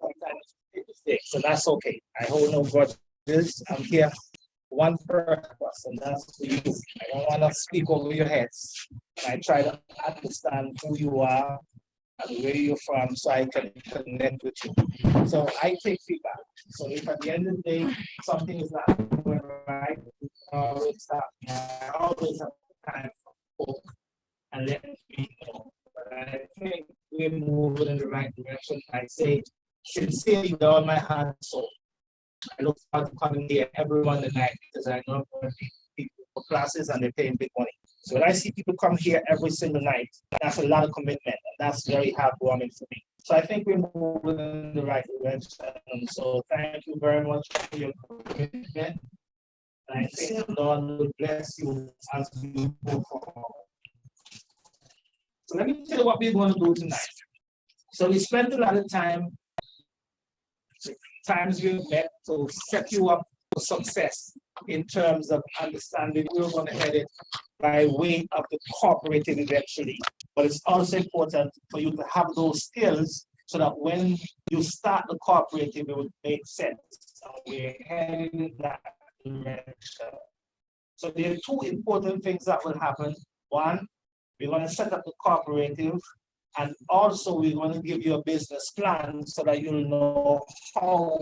sometimes make mistakes, so that's okay. I hold no grudges. I'm here for one purpose, and that's for you. I don't want to speak over your heads. I try to understand who you are and where you're from so I can connect with you. So I take feedback. So if at the end of the day something is not going right, I always stop. I always have time for folk and let me know. But I think we're moving in the right direction. I say sincerely with all my heart and soul. I look forward to coming here every Monday night because I know I'm going to people for classes and they're paying big money. So when I see people come here every single night, that's a lot of commitment, and that's very heartwarming for me. So I think we're moving in the right direction. So thank you very much for your commitment. And I think the Lord will bless you as we go forward. So let me tell you what we're going to do tonight. So we spent a lot of times we've met to set you up for success in terms of understanding where we're going to head it by way of the cooperative eventually. But it's also important for you to have those skills so that when you start the cooperative, it will make sense. So we're heading in that direction. So there are two important things that will happen. One, we're going to set up the cooperative, and also we're going to give you a business plan so that you'll know how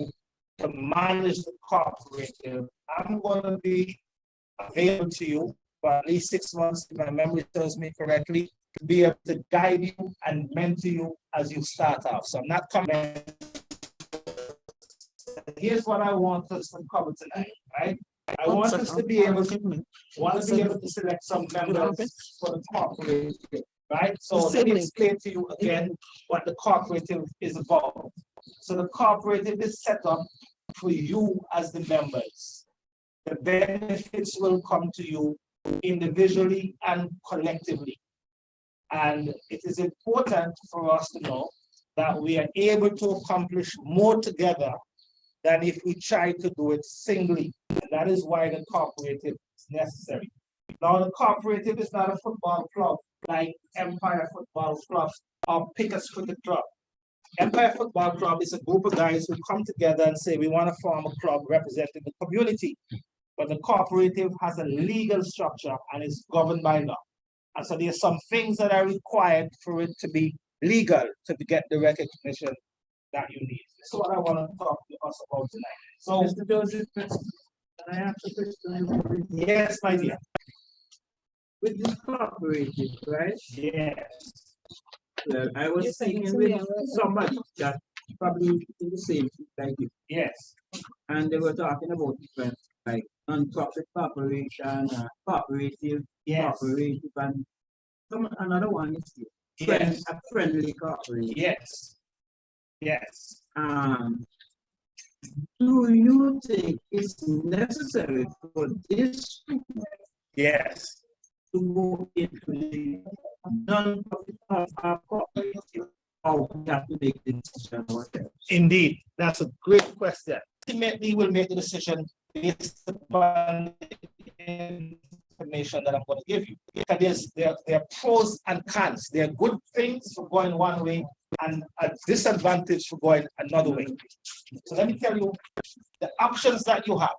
to manage the cooperative. I'm going to be available to you for at least 6 months, if my memory serves me correctly, to be able to guide you and mentor you as you start off. So I'm not coming. Here's what I want us to cover tonight, right? I want us to be able to select some members for the cooperative, right? So let me explain to you again what the cooperative is about. So the cooperative is set up for you as the members. The benefits will come to you individually and collectively. And it is important for us to know that we are able to accomplish more together than if we try to do it singly. And that is why the cooperative is necessary. Now, the cooperative is not a football club like Empire Football Club or Pickers Cricket Club. Empire Football Club is a group of guys who come together and say, we want to form a club representing the community. But the cooperative has a legal structure and is governed by law. And so there's some things that are required for it to be legal, to get the recognition that you need. This is what I want to talk to us about tonight. So, Mr. Joseph, can I ask a question? Yes, my dear. With this cooperative, right? Yes. Well, I was thinking with somebody that probably in the same thing like you. Yes. And they were talking about different, like non-profit corporation, cooperative, yes. Cooperative, and another one is yes. A friendly cooperative. Yes. Yes. Do you think it's necessary for this? Yes. To go into the non-profit cooperative, or we have to make the decision ourselves? Indeed, that's a great question. Ultimately, we'll make the decision based upon the information that I'm going to give you. Because there are pros and cons. There are good things for going one way and a disadvantage for going another way. So let me tell you the options that you have.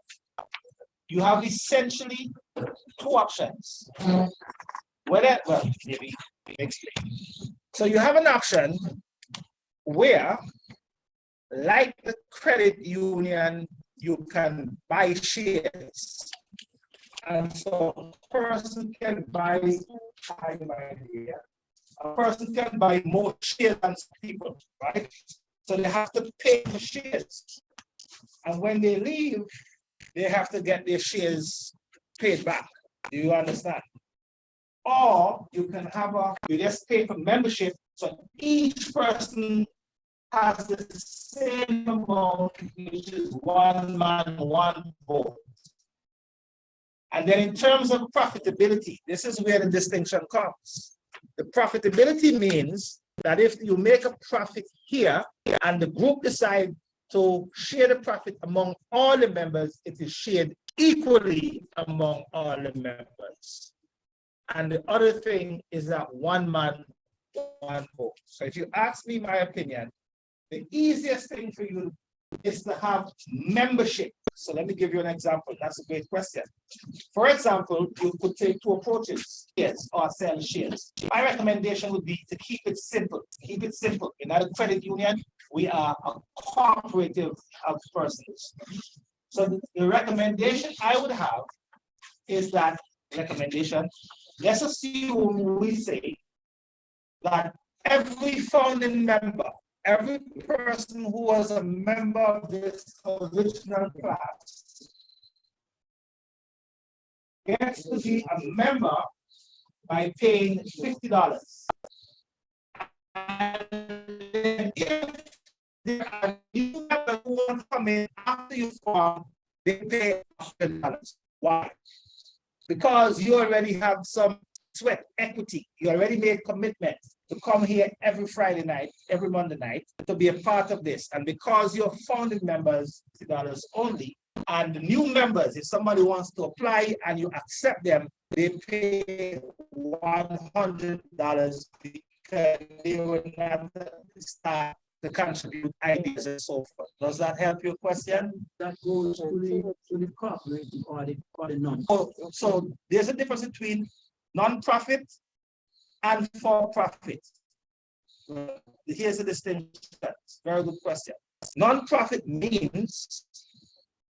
You have essentially two options. Well, maybe explain. So you have an option where, like the credit union, you can buy shares. And so a person can buy, a person can buy more shares than people, right? So they have to pay for shares. And when they leave, they have to get their shares paid back. Do you understand? Or you can you just pay for membership, so each person has the same amount, which is one man, one vote. And then in terms of profitability, this is where the distinction comes. The profitability means that if you make a profit here and the group decide to share the profit among all the members, it is shared equally among all the members. And the other thing is that one man, one vote. So if you ask me my opinion, The easiest thing for you is to have membership. So let me give you an example. That's a great question. For example, you could take two approaches, shares or sell shares. My recommendation would be to keep it simple. Keep it simple. In our credit union, we are a cooperative of persons. So the recommendation I would have is that recommendation, let's assume we say that every founding member, every person who was a member of this original class gets to be a member by paying $50. And if there are new members who want to come in after you form, they pay $100. Why? Because you already have some sweat equity. You already made commitment to come here every Friday night, every Monday night, to be a part of this. And because you're founding members, $50 only, and the new members, if somebody wants to apply and you accept them, they pay $100 because they will not start to contribute ideas and so forth. Does that help your question? That goes to the cooperative or the non. So there's a difference between non-profit and for-profit. Here's the distinction. Very good question. Non-profit means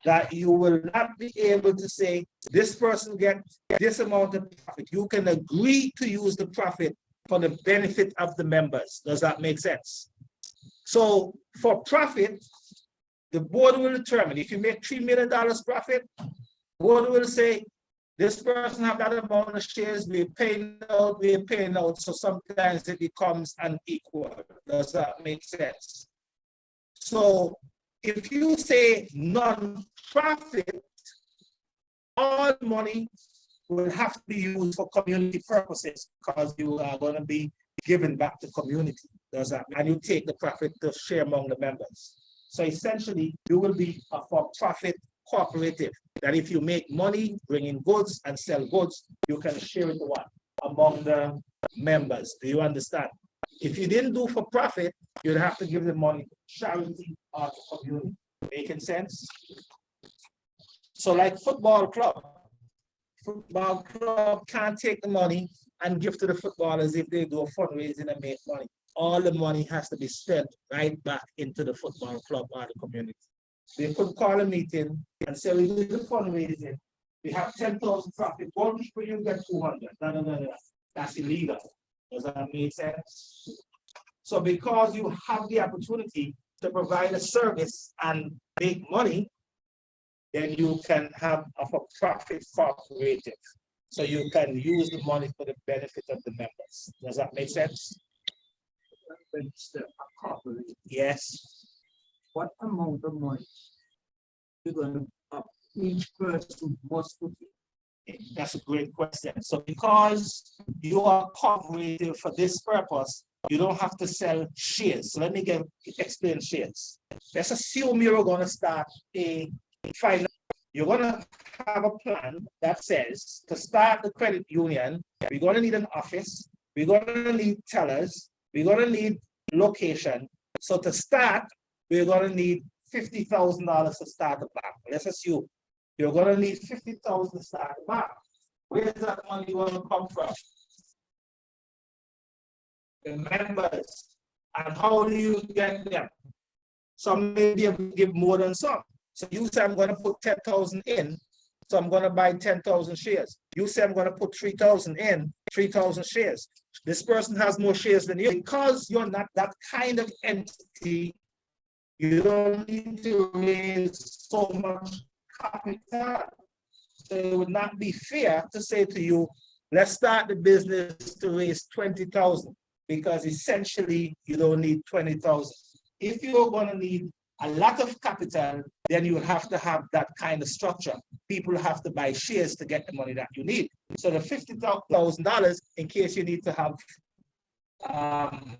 that you will not be able to say, this person gets this amount of profit. You can agree to use the profit for the benefit of the members. Does that make sense? So for profit, the board will determine, if you make $3 million profit, the board will say, this person have that amount of shares, we're paying out, so sometimes it becomes unequal. Does that make sense? So if you say non-profit, all money will have to be used for community purposes because you are going to be given back to community. Does that? And you take the profit to share among the members. So essentially, you will be a for-profit cooperative. That if you make money, bring in goods and sell goods, you can share it what? Among the members. Do you understand? If you didn't do for profit, you'd have to give the money to charity or to community. Making sense? So like football club can't take the money and give to the footballers if they do a fundraising and make money. All the money has to be spent right back into the football club or the community. They could call a meeting and say, we do the fundraising, we have 10,000 profit, goalkeeper, you get 200. No. That's illegal. Does that make sense? So because you have the opportunity to provide a service and make money, then you can have a for-profit cooperative. So you can use the money for the benefit of the members. Does that make sense? Yes. What amount of money you're going to each person must put in? That's a great question. So because you are cooperative for this purpose, you don't have to sell shares. So let me explain shares. Let's assume you're going to start a finance. You're going to have a plan that says to start the credit union, we're going to need an office, we're going to need tellers, we're going to need location. So to start, we're going to need $50,000 to start the bank. Let's assume you're going to need $50,000 to start the bank. Where is that money going to come from? The members. And how do you get them? Some may be able to give more than some. So you say I'm going to put 10,000 in, so I'm going to buy 10,000 shares. You say I'm going to put 3,000 in, 3,000 shares. This person has more shares than you. Because you're not that kind of entity, you don't need to raise so much capital. So it would not be fair to say to you, let's start the business to raise 20,000, because essentially you don't need 20,000. If you're going to need a lot of capital, then you have to have that kind of structure. People have to buy shares to get the money that you need. So the $50,000, in case you need to have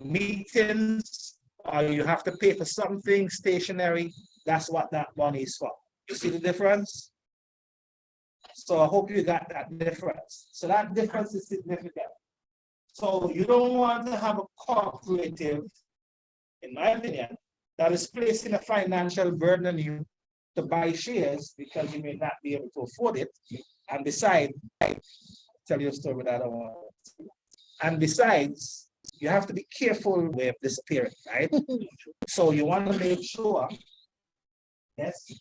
meetings, or you have to pay for something stationary, that's what that money is for. You see the difference? So I hope you got that difference. So that difference is significant. So you don't want to have a cooperative, in my opinion, that is placing a financial burden on you to buy shares because you may not be able to afford it. And besides, tell you a story that I don't want. And besides, you have to be careful with disappearing, right? So you want to make sure, yes.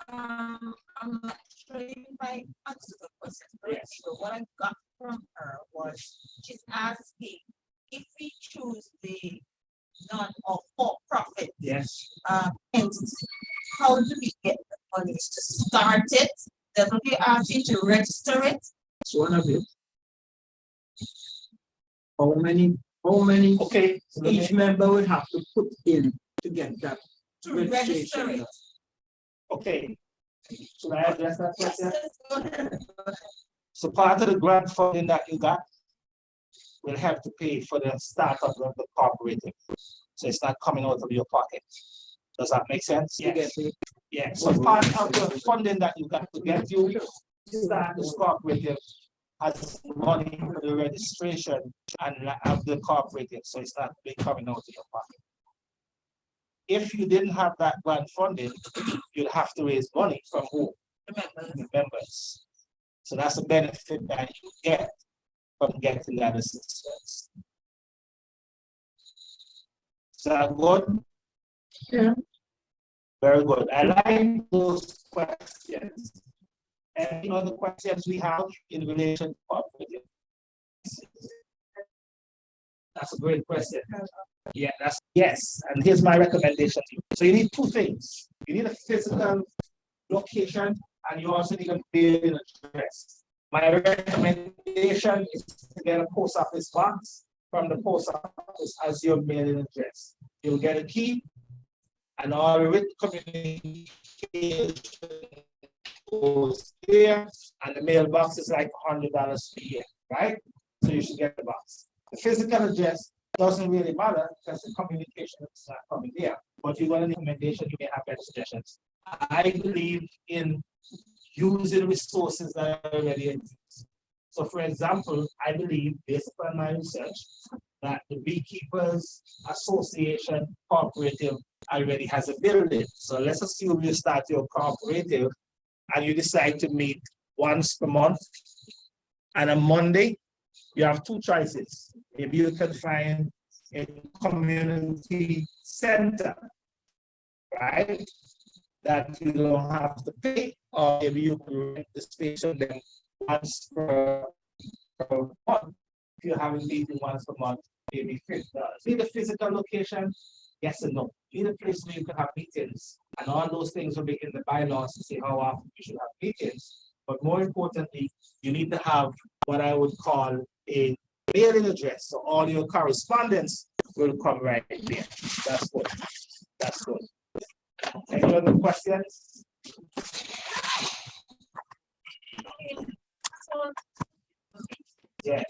I'm not sure if I answered the question. Yes. So what I got from her was she's asking if we choose the non or for-profit Yes. entity, how do we get the money to start it? That will be asking to register it. It's one of it. How many Okay. So each member will have to put in to get that To register registration? it. Okay. Should I address that Yes, question? yes, go ahead. So part of the grant funding that you got will have to pay for the startup of the cooperative. So it's not coming out of your pocket. Does that make sense? Yes. Yeah. So part of the funding that you got to get you to start this cooperative has money for the registration and of the cooperative. So it's not coming out of your pocket. If you didn't have that grant funding, you'd have to raise money from who? The members. So that's the benefit that you get from getting that assistance. Is that good? Yeah. Very good. I like those questions. And the questions we have in relation to cooperative. That's a great question. Yeah, yes. And here's my recommendation to you. So you need two things. You need a physical location and you also need a mailing address. My recommendation is to get a post office box from the post office as your mailing address. You'll get a key and all written communication goes there, and the mailbox is like $100 per year, right? So you should get the box. The physical address doesn't really matter because the communication is not coming there. But you're going to need recommendation, you may have better suggestions. I believe in using resources that already exist. So for example, I believe, based upon my research, that the Beekeepers Association cooperative already has a building. So let's assume you start your cooperative and you decide to meet once per month. And on Monday, you have two choices. Maybe you can find a community center, right? That you don't have to pay, or maybe you can rent the space from them once per month. If you have a meeting once per month, maybe $50. Need a physical location? Yes and no. Need a place where you can have meetings, and all those things will be in the bylaws to say how often you should have meetings. But more importantly, you need to have what I would call a mailing address. So all your correspondence will come right there. That's good. That's good. Any other questions? Yes.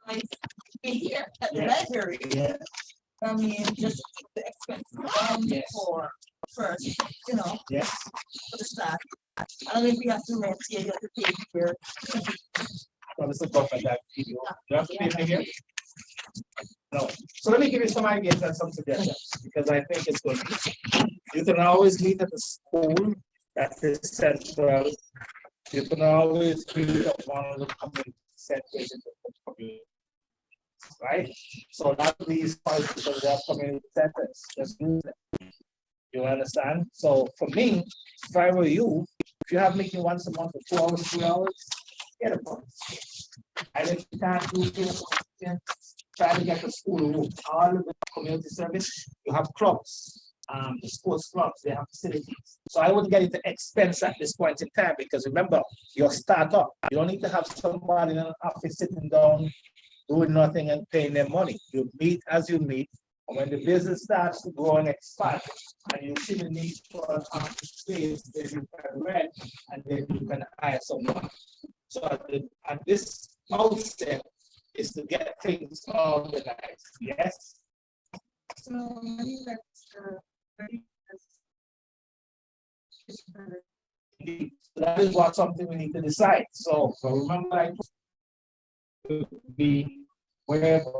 Like here at the Yes. library. Yeah. I mean, just to keep the expenses down Yes. for first, Yes. for the staff. I don't know if we have to rent here, you have to pay here. Well, let's talk about that video. Do you have to pay for here? No. So let me give you some ideas and some suggestions because I think it's good. You can always meet at the school that is central. You can always meet at one of the community centers in the community. Right? So a lot of these parts because they have community centers. Just use them. You understand? So for me, if I were you, if you have meeting once a month for 2 hours, 3 hours, get a box. And if you can't do it, try to get a school room. All of the community service, you have clubs, the sports clubs, they have facilities. So I wouldn't get into expense at this point in time because remember, you're startup. You don't need to have somebody in an office sitting down, doing nothing and paying them money. You meet as you meet. And when the business starts to grow and expand, and you see the need for an office space, then you can rent and then you can hire someone. So at this outset is to get things organized. Yes. So maybe Indeed. So that is what something we need to decide. So remember, I be wherever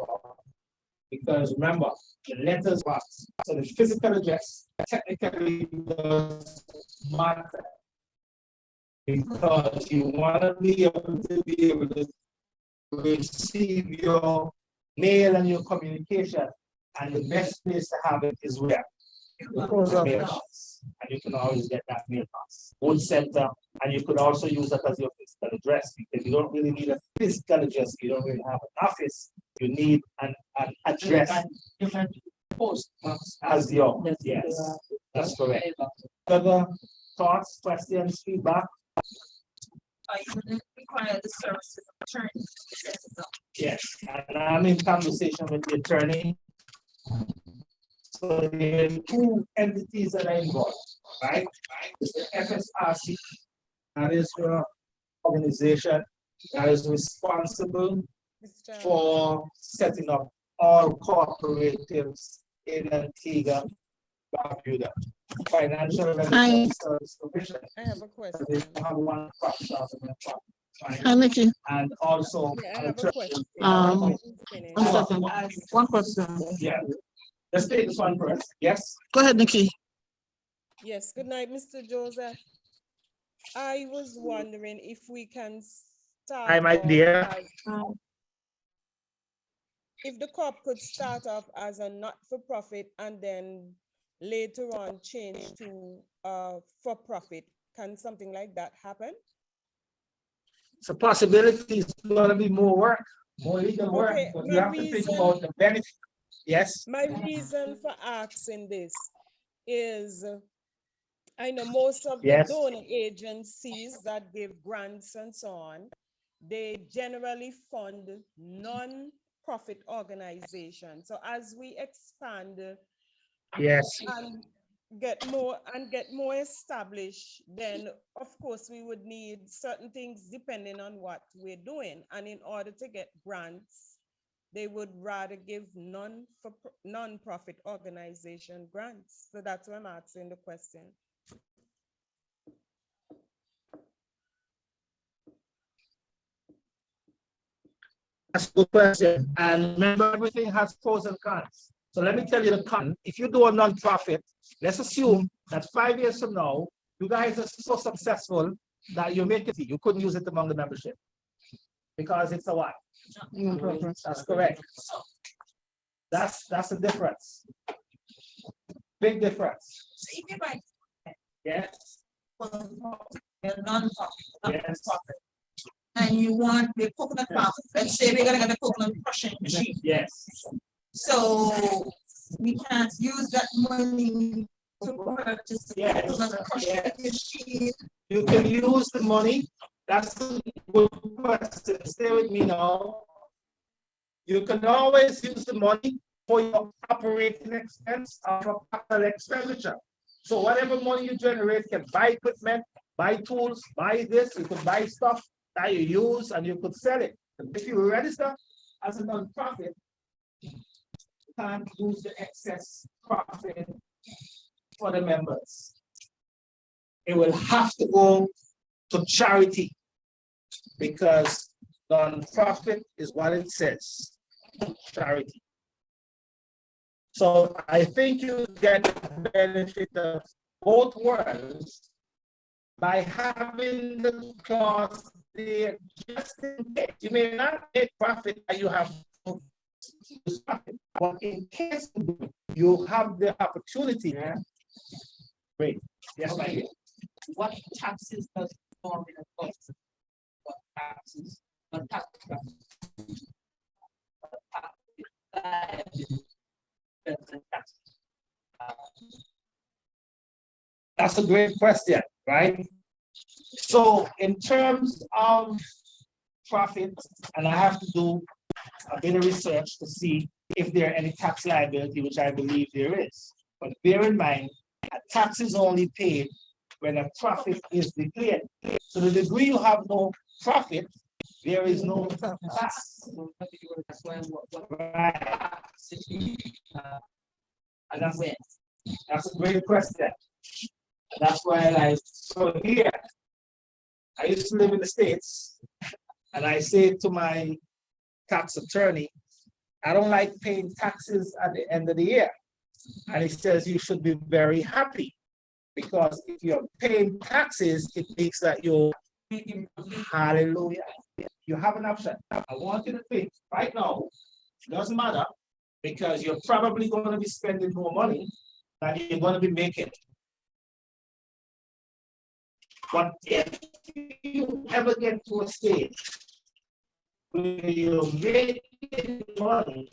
Because remember, the letters box. So the physical address technically does matter because you want to be able to receive your mail and your communication. And the best place to have it is where? The mailbox. And you can always get that mailbox. Own center, and you could also use that as your physical address because you don't really need a physical address. You don't really have an office. You need an address. Different post as your yes. That's correct. Other thoughts, questions, feedback? You would require the services of attorney to set it up. Yes, and I'm in conversation with the attorney. So there are two entities that are involved, right? It's the FSRC, that is your organization that is responsible for setting up all cooperatives in Antigua and Barbuda. Financial and service provision. I have a question. They have one crop shop and Hi, Nikki. and also. Yeah, I have a question. One second. One question. Yeah. Let's take this one first. Yes. Go ahead, Nikki. Yes, good night, Mr. Joseph. I was wondering if we can start. Hi, my off dear. as- If the COP could start off as a not-for-profit and then later on change to for-profit, can something like that happen? It's a possibility. It's going to be more work, more legal work, Okay, but my you have to think reason- about the benefit. Yes. My reason for asking this is I know most of the Yes. donor agencies that give grants and so on, they generally fund non-profit organizations. So as we expand Yes. and get more established, then of course we would need certain things depending on what we're doing. And in order to get grants, they would rather give non-profit organization grants. So that's why I'm asking the question. That's a good question. And remember, everything has pros and cons. So let me tell you the con. If you do a non-profit, let's assume that 5 years from now, you guys are so successful that you make it. You couldn't use it among the membership because it's a what? That's correct. That's the difference. Big difference. So if you buy Yes. a non-profit, Yes. and you want the coconut farm, let's say we're gonna get a coconut crushing machine. Yes. So we can't use that money to purchase the Yes. coconut crushing Yes. machine. You can use the money. That's a good question. Stay with me now. You can always use the money for your operating expense or for capital expenditure. So whatever money you generate, you can buy equipment, buy tools, buy this, you can buy stuff that you use and you could sell it. If you register as a non-profit, you can't use the excess profit for the members. It will have to go to charity because non-profit is what it says, charity. So I think you get the benefit of both worlds by having the clause there just in case. You may not make profit and you have to use profit, but in case you have the opportunity. Yeah. Great. Yes, my dear. What taxes does formula cost? What taxes? What taxes? That's a great question, right? So in terms of profit, and I have to do a bit of research to see if there are any tax liability, which I believe there is. But bear in mind, a tax is only paid when a profit is declared. So the degree you have no profit, there is no tax. Right. And that's a great question. That's why so here, I used to live in the States, and I say to my tax attorney, I don't like paying taxes at the end of the year. And he says you should be very happy because if you're paying taxes, it means that you're hallelujah. You have an option. I want you to think right now, it doesn't matter because you're probably going to be spending more money than you're going to be making. But if you ever get to a stage where you're making money,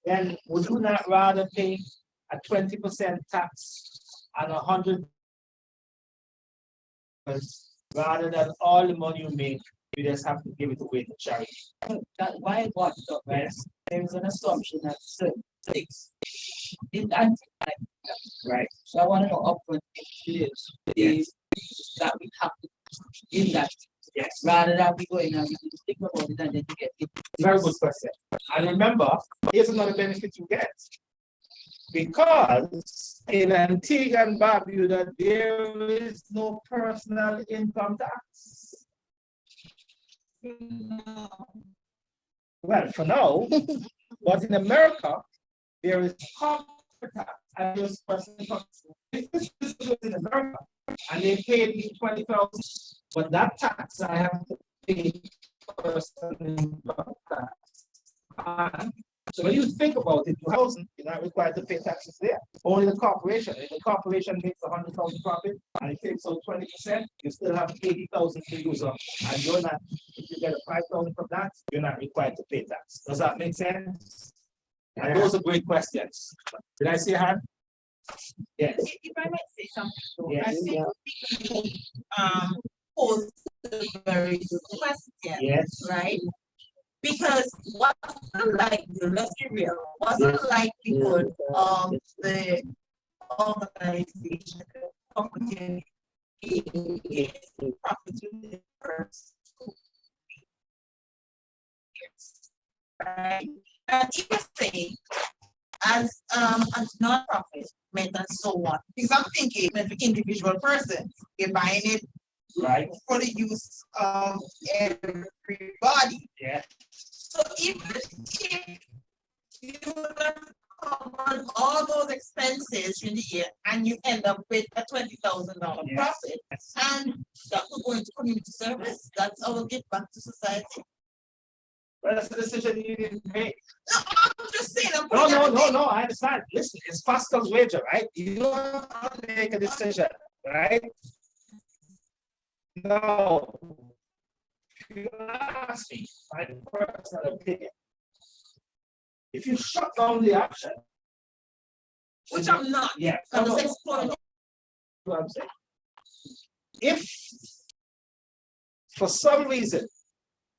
then would you not rather pay a 20% tax and 100 rather than all the money you make, you just have to give it away to charity? That why it was up, right? There is an assumption that certain things in that Right. so I want to know upfront if it is that we have to in that Yes. rather than we going and we think about it and then you get it. Very good question. And remember, here's another benefit you get. Because in Antigua and Barbuda, there is no personal income tax. Well, for now, but in America, there is corporate tax and there's personal tax. If this is in America and they paid me 20,000, but that tax I have to pay personal income tax. So when you think about it, 2,000, you're not required to pay taxes there. Only the corporation. If the corporation makes 100,000 profit and it takes out 20%, you still have 80,000 to use up. And you're not, if you get a 5,000 from that, you're not required to pay tax. Does that make sense? And those are great questions. Did I see a hand? Yes. If I might say something, Yes. I think people pose a very good question, Yes. right? Because what's the likelihood, let's be real, what's the likelihood of the organization, company, getting profit in the first 2 years, right? And if you say, as non-profit, and so on, because I'm thinking as an individual person, you're buying it Right. for the use of everybody. Yes. So if you cover all those expenses in the year and you end up with a $20,000 Yes. profit, and that will go into community service, that's our give back to society. Well, that's a decision you didn't make. No, I'm just saying. No, I understand. Listen, it's Pascal's wager, right? You don't have to make a decision, right? No. If you ask me, my personal opinion, if you shut down the option, Which I'm not. yeah, I'm come just on. exploring. What I'm saying. If for some reason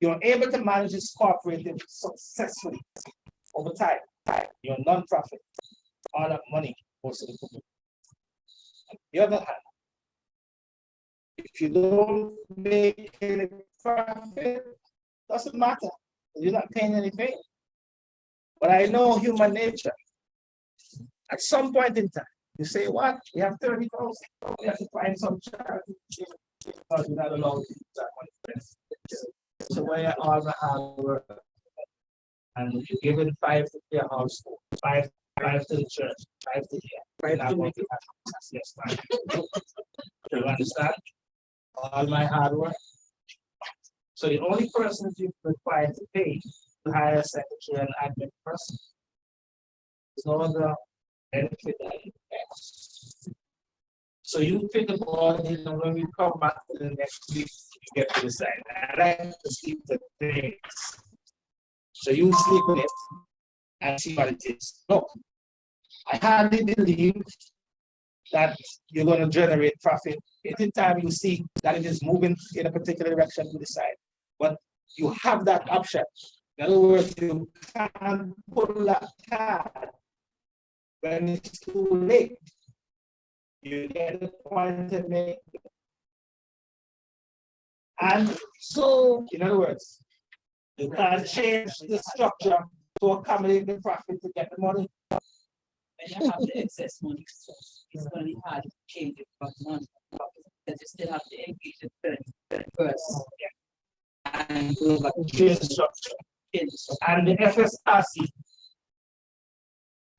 you're able to manage this cooperative successfully over time, you're a non-profit, all that money goes to the community. On the other hand, if you don't make any profit, doesn't matter. You're not paying anything. But I know human nature. At some point in time, you say, what? We have 30,000. We have to find some charity. Because we're not allowed to use that money. So where all the hard work. And you're giving 5 to your household, 5 to the church, 5 to here. Right now, yes, fine. You understand? All my hard work. So the only person you're required to pay to hire a secretary and admin person. There's no other benefit that you get. So you think about it, and when we come back to the next week, you get to decide. I like to sleep the things. So you sleep with it and see what it is. Look, I hardly believe that you're going to generate profit. Any time you see that it is moving in a particular direction, you decide. But you have that option. In other words, you can't pull that card when it's too late. You get the point to make. And so, in other words, you can change the structure to accommodate the profit to get the money. When you have the excess money, it's going to be hard to change it from money because you still have to engage the first and go back to Change the structure. And the FSRC,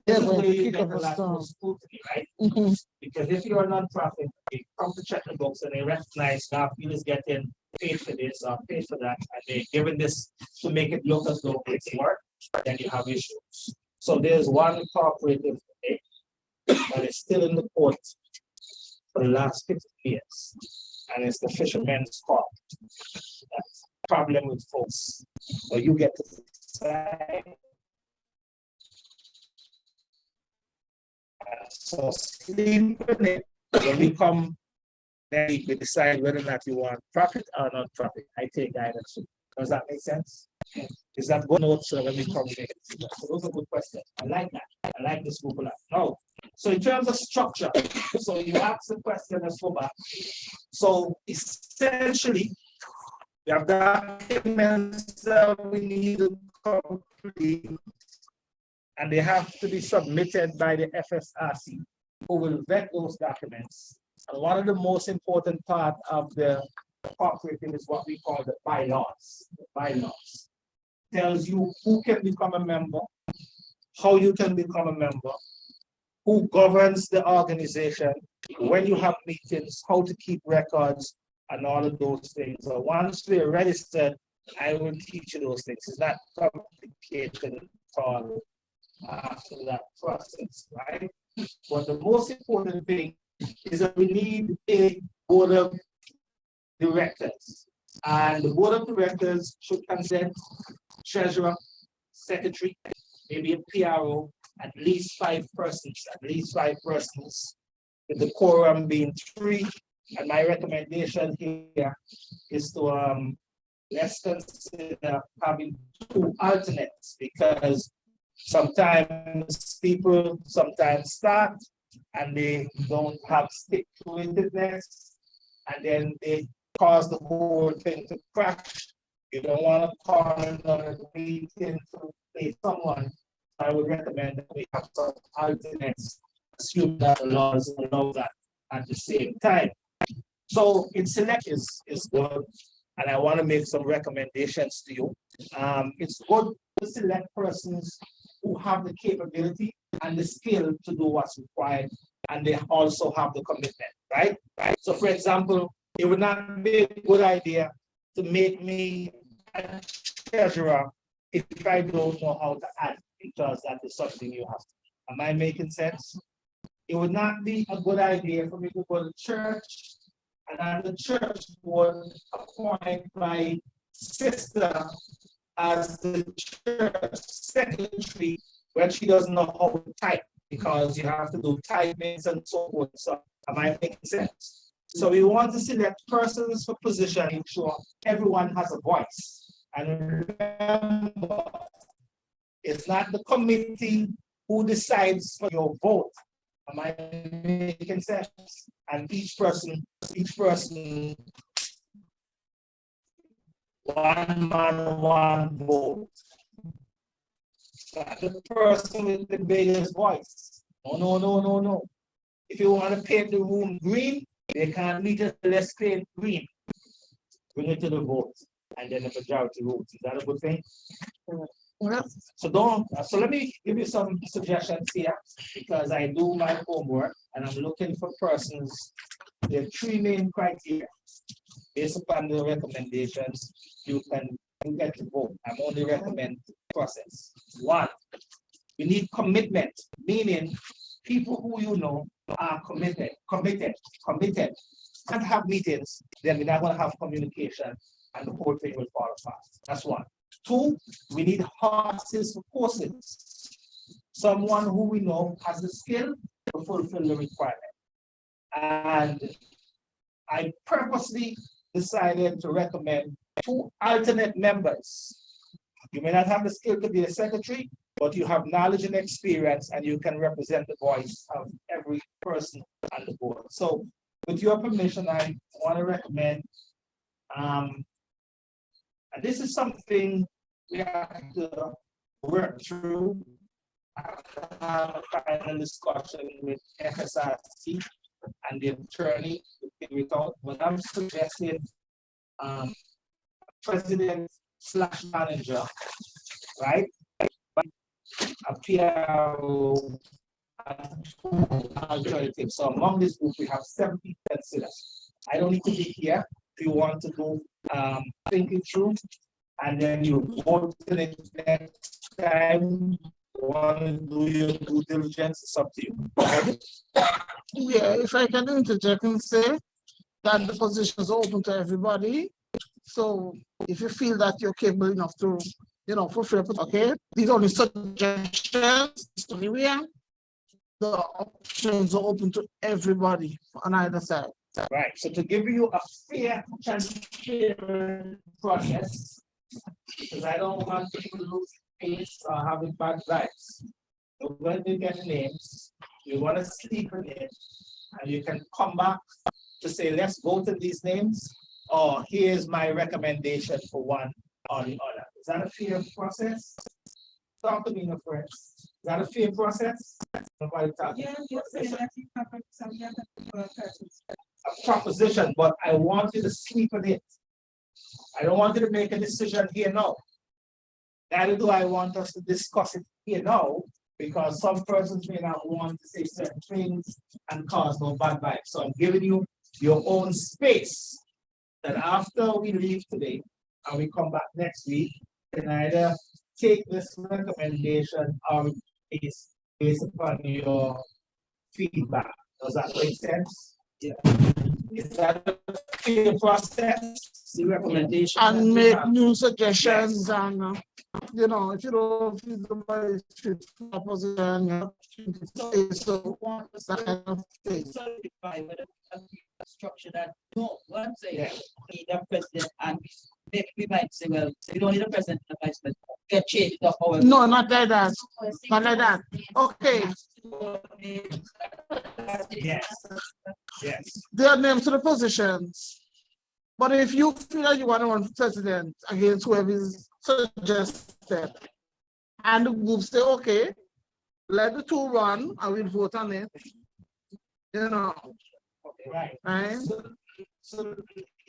Yeah, this is but where you kick get up a a lot storm. more scrutiny, right? Mhm. Because if you're a non-profit, they come to check the books and they recognize now people is getting paid for this or paid for that, and they're giving this to make it look as though it's work, then you have issues. So there's one cooperative today that is still in the court for the last 50 years, and it's the Fishermen's Corp. That's the problem with folks. So you get to decide. So sleep in it. When we come, then we decide whether or not you want profit or not profit. I take guidance. Does that make sense? Is that good notes so when we come here? So those are good questions. I like that. I like this group a lot. No. So in terms of structure, so you ask the question, let's go back. So essentially, we have documents that we need to complete, and they have to be submitted by the FSRC, who will vet those documents. And one of the most important part of the cooperative is what we call the bylaws. The bylaws tells you who can become a member, how you can become a member, who governs the organization, when you have meetings, how to keep records, and all of those things. So once we're registered, I will teach you those things. It's not complicated at all after that process, right? But the most important thing is that we need a board of directors. And the board of directors should consent treasurer, secretary, maybe a PRO, at least 5 persons, with the quorum being 3. And my recommendation here is to let's consider having 2 alternates, because sometimes people sometimes start and they don't have stick-to-itiveness, and then they cause the whole thing to crash. You don't want to call another meeting to play someone. I would recommend that we have some alternates, assume that the laws allow that at the same time. So in select is good, and I want to make some recommendations to you. It's good to select persons who have the capability and the skill to do what's required, and they also have the commitment, right? So for example, it would not be a good idea to make me a treasurer if I don't know how to add, because that is something you have to do. Am I making sense? It would not be a good idea for me to go to church and on the church board appoint my sister as the church secretary when she doesn't know how to type, because you have to do typings and so forth. So am I making sense? So we want to select persons for position, make sure everyone has a voice. And remember, it's not the committee who decides for your vote. Am I making sense? And each person, one man, one vote. The person with the biggest voice. No. If you want to paint the room green, they can't meet us, let's paint green. Bring it to the vote, and then the majority votes. Is that a good thing? So let me give you some suggestions here, because I do my homework and I'm looking for persons. There are 3 main criteria. Based upon the recommendations, you get to vote. I'm only recommend the process. 1, we need commitment, meaning people who you know are committed. Can't have meetings, then we're not going to have communication, and the whole thing will fall apart. That's 1. 2, we need horses for courses. Someone who we know has the skill to fulfill the requirement. And I purposely decided to recommend 2 alternate members. You may not have the skill to be a secretary, but you have knowledge and experience, and you can represent the voice of every person on the board. So with your permission, I want to recommend, and this is something we have to work through. I have a final discussion with FSRC and the attorney to figure it out, but I'm suggesting president/manager right? A PRO, alternative. So among this group, we have 7 people considered. I don't need to be here. If you want to go think it through, and then you vote in it next time. Want to do your due diligence? It's up to you. Yeah, if I can interject and say that the positions are open to everybody. So if you feel that you're capable enough to, fulfill, okay, these are only suggestions. Anyway, the options are open to everybody on either side. Right. So to give you a fair, transparent process, because I don't want people to lose face or having bad vibes. So when you get names, you want to sleep in it, and you can come back to say, let's vote on these names, or here's my recommendation for one or the other. Is that a fair process? Talk to me, my friends. Is that a fair process? Nobody talking. A proposition, but I want you to sleep on it. I don't want you to make a decision here now. Neither do I want us to discuss it here now, because some persons may not want to say certain things and cause no bad vibes. So I'm giving you your own space that after we leave today and we come back next week, you can either take this recommendation or based upon your feedback. Does that make sense? Yeah. Is that a fair process? The recommendation. And make new suggestions, and if you don't feel the proposition, you can say so. That kind of thing. Certify with a structure that no one say need a president, and maybe we might say, well, we don't need a president and a vice president. Get changed up our. No, not like that. Not like that. Okay. Yes. Yes. There are names to the positions. But if you feel that you want to run for president against whoever is suggested, and the group say, okay, let the two run and we'll vote on it. Right. Right? So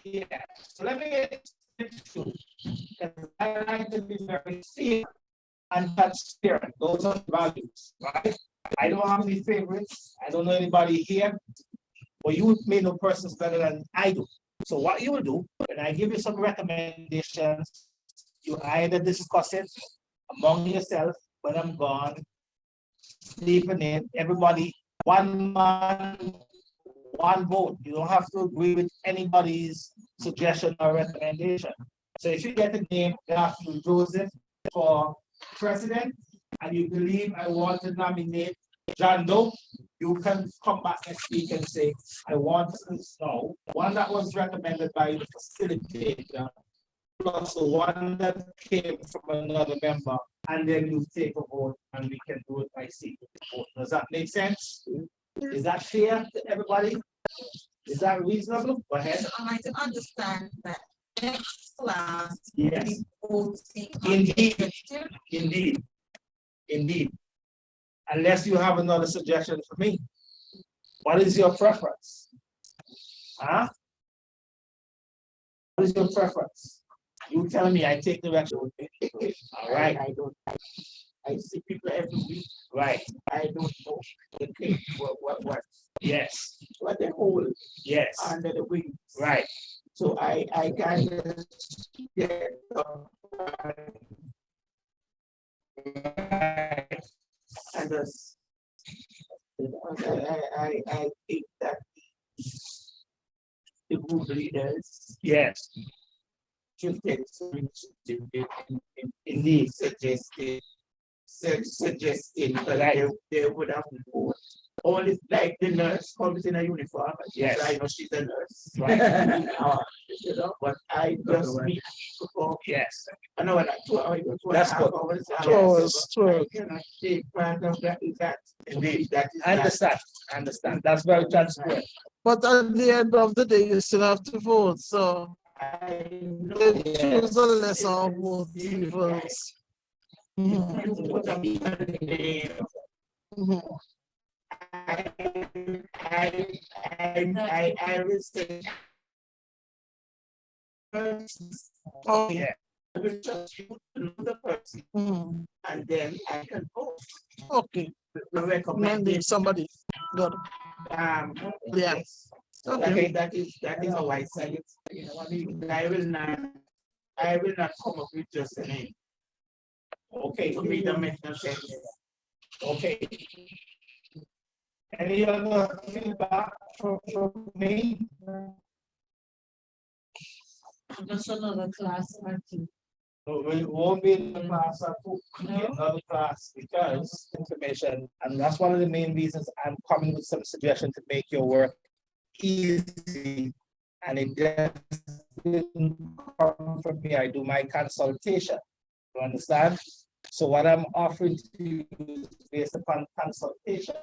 yeah. So let me get it through. Because I like to be very fair and transparent. Those are the values, right? I don't have any favorites. I don't know anybody here. But you may know persons better than I do. So what you will do, when I give you some recommendations, you either discuss it among yourself when I'm gone, sleeping in, everybody, one man, one vote. You don't have to agree with anybody's suggestion or recommendation. So if you get a name, Matthew Joseph for president, and you believe I want to nominate John Doe, you can come back next week and say, I want to know one that was recommended by the facilitator, plus the one that came from another member, and then you take a vote and we can do it by secret vote. Does that make sense? Is that fair to everybody? Is that reasonable? Go ahead. So I like to understand that next class. Yes. Voting on Indeed. executive. Indeed. Indeed. Unless you have another suggestion for me. What is your preference? Huh? What is your preference? You tell me, I take direction. All right. I see people every week. Right. I don't know what. Yes. What they hold. Yes. Under the wings. Right. So I can get and I think that the group leaders, yes, should take some initiative indeed suggesting that they would have voted. Only like the nurse comes in a uniform. Yes, I know she's a nurse. Right. But I just meet people. Yes. I know what 2 hours. That's good. 2 hours. I cannot take part of that. Indeed, that is. I understand. I understand. That's very transparent. But at the end of the day, you still have to vote. So they choose the lesser of both evils. I will say. Oh, yeah. I will just you to know the person, Mm. and then I can go. Okay, Recommend recommending somebody. Good. Um, Yeah. yes. Okay. Okay, that is how I say it. You know, I will not come up with just a name. Okay, for me that makes no sense. Okay. Any other feedback from me? Just another class or two. No, we won't be in the class at all. Another class because information, and that's one of the main reasons I'm coming with some suggestions to make your work easy. And it doesn't come from me. I do my consultation. You understand? So what I'm offering to you is based upon consultation.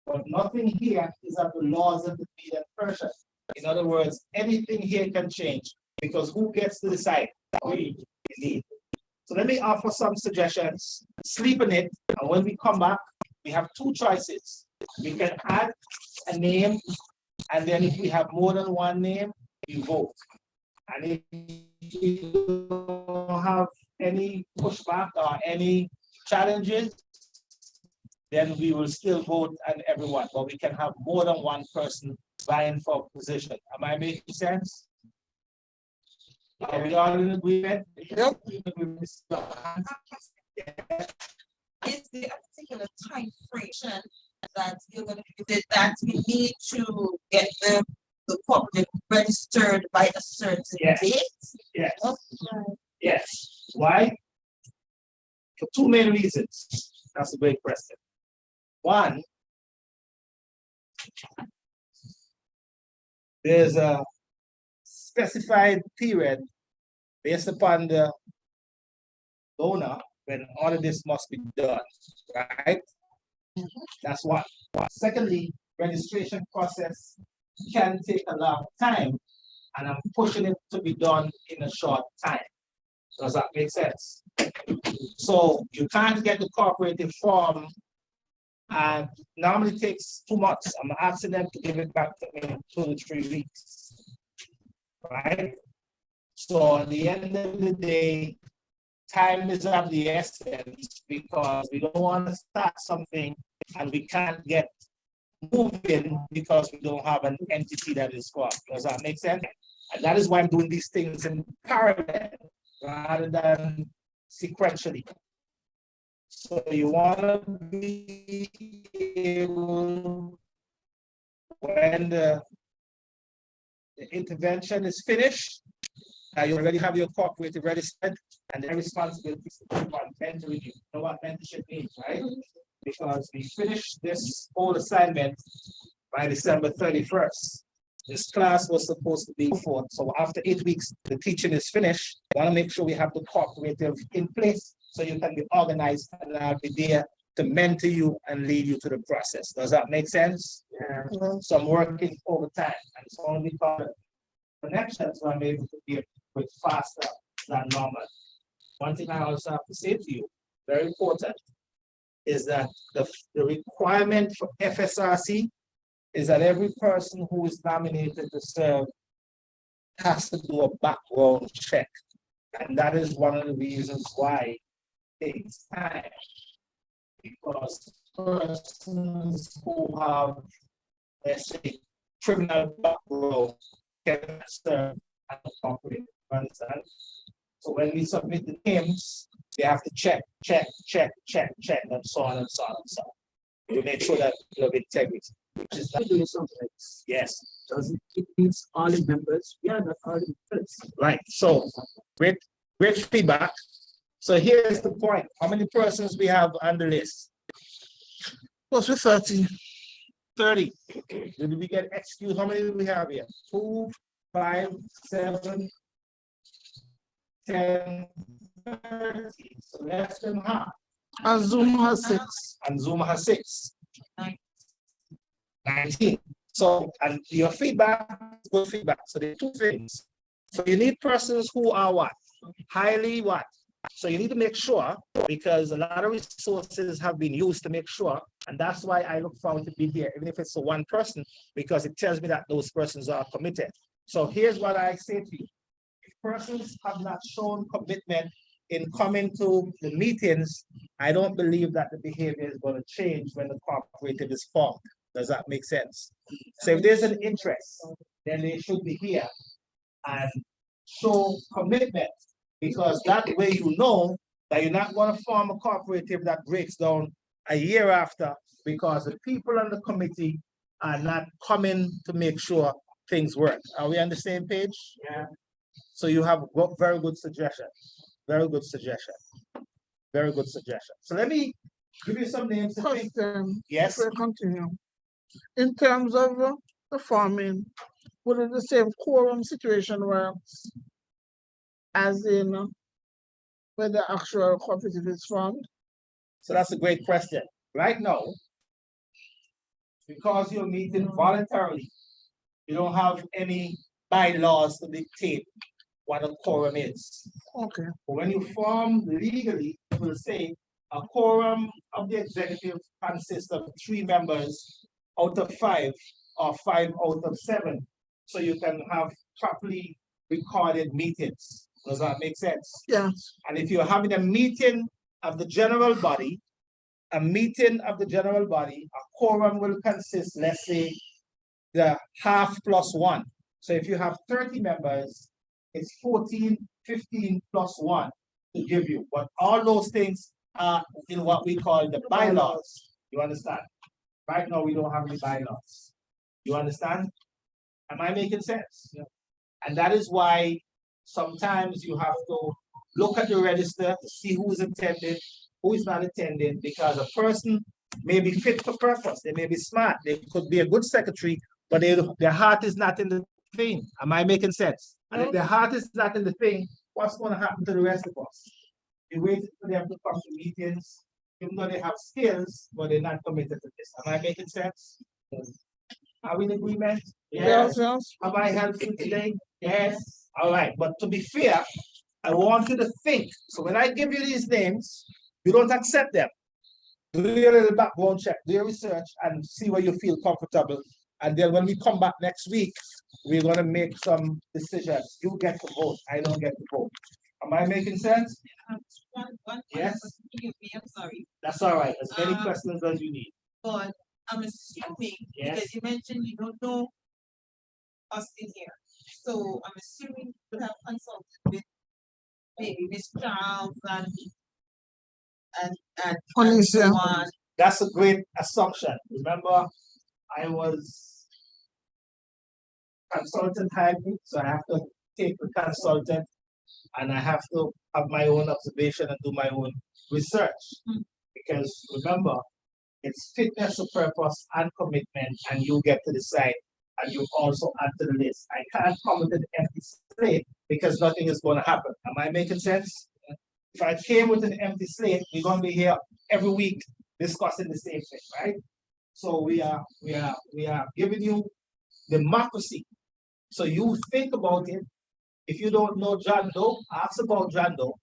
But nothing here is at the laws of the Media Persian. In other words, anything here can change because who gets to decide? We, indeed. So let me offer some suggestions. Sleep in it, and when we come back, we have two choices. We can add a name, and then if we have more than one name, we vote. And if we don't have any pushback or any challenges, then we will still vote on everyone, but we can have more than one person vying for a position. Am I making sense? Are we all in agreement? Yep. Is there a particular time frame that you're going to give it that we need to get the public registered by a certain Yes. date? Yes. Okay. Yes. Why? For two main reasons. That's a great question. One, there's a specified period based upon the donor when all of this must be done, right? That's one. Secondly, registration process can take a long time, and I'm pushing it to be done in a short time. Does that make sense? So you can't get the cooperative form, and normally it takes 2 months. I'm asking them to give it back to me in 2 to 3 weeks, right? So at the end of the day, time is of the essence because we don't want to start something and we can't get moving because we don't have an entity that is formed. Does that make sense? And that is why I'm doing these things in parallel rather than sequentially. So you want to be able, when the intervention is finished, you already have your cooperative registered, and their responsibility is to keep on mentoring you. You know what mentorship means, right? Because we finished this whole assignment by December 31st. This class was supposed to be before. So after 8 weeks, the teaching is finished. I want to make sure we have the cooperative in place so you can be organized, and I'll be there to mentor you and lead you to the process. Does that make sense? Yeah. So I'm working overtime, and it's only because connections so I'm able to be a bit faster than normal. One thing I also have to say to you, very important, is that the requirement for FSRC is that every person who is nominated to serve has to do a background check. And that is one of the reasons why it takes time. Because persons who have, let's say, criminal background can serve as a corporate, understand? So when we submit the names, they have to check, and so on and so on and so on. To make sure that you have integrity. Which is not doing something. Yes. Does it means all the members? Yeah, not all the members. Right. So great feedback. So here's the point. How many persons we have on the list? Close to 30. 30. Did we get excused? How many do we have here? 2, 5, 7, 10, 30. So less than half. And Zoom has 6. And Zoom has 6. 19. So, and your feedback is good feedback. So there are 2 things. So you need persons who are what? Highly what? So you need to make sure, because a lot of resources have been used to make sure, and that's why I look forward to be here, even if it's for one person, because it tells me that those persons are committed. So here's what I say to you. persons have not shown commitment in coming to the meetings, I don't believe that the behavior is going to change when the cooperative is formed. Does that make sense? So if there's an interest, then they should be here and show commitment, because that way you know that you're not going to form a cooperative that breaks down a year after because the people on the committee are not coming to make sure things work. Are we on the same page? Yeah. So you have very good suggestion. Very good suggestion. Very good suggestion. So let me give you some names to think. Question. Yes. We'll continue. In terms of the farming, would it the same quorum situation works as in where the actual cooperative is formed? So that's a great question. Right now, because you're meeting voluntarily, you don't have any bylaws to dictate what a quorum is. Okay. But when you form legally, it will say a quorum of the executive consists of 3 members out of 5 or 5 out of 7. So you can have properly recorded meetings. Does that make sense? Yeah. And if you're having a meeting of the general body, a quorum will consist, let's say, the half plus 1. So if you have 30 members, it's 14, 15 plus 1 to give you. But all those things are in what we call the bylaws. You understand? Right now, we don't have any bylaws. You understand? Am I making sense? Yeah. And that is why sometimes you have to look at the register to see who is attending, who is not attending, because a person may be fit for purpose. They may be smart. They could be a good secretary, but their heart is not in the thing. Am I making sense? And if their heart is not in the thing, what's going to happen to the rest of us? You wait for them to come to meetings, even though they have skills, but they're not committed to this. Am I making sense? Are we in agreement? Yes. Yes. Have I helped you today? Yes. All right. But to be fair, I want you to think. So when I give you these names, you don't accept them. Do your little background check, do your research, and see where you feel comfortable. And then when we come back next week, we're going to make some decisions. You get to vote. I don't get to vote. Am I making sense? Yes. I'm sorry, That's all right. As many questions as you need. but I'm assuming, Yes. because you mentioned you don't know us in here. So I'm assuming you have consulted with maybe Miss Charles and Alicia. so on. That's a great assumption. Remember, I was consultant hired me, so I have to take the consultant and I have to have my own observation and do my own research. Because remember, it's fitness of purpose and commitment, and you get to decide, and you also add to the list. I can't come with an empty slate because nothing is going to happen. Am I making sense? If I came with an empty slate, we're going to be here every week discussing the same thing, right? So we are giving you democracy. So you think about it. If you don't know John Doe, ask about John Doe.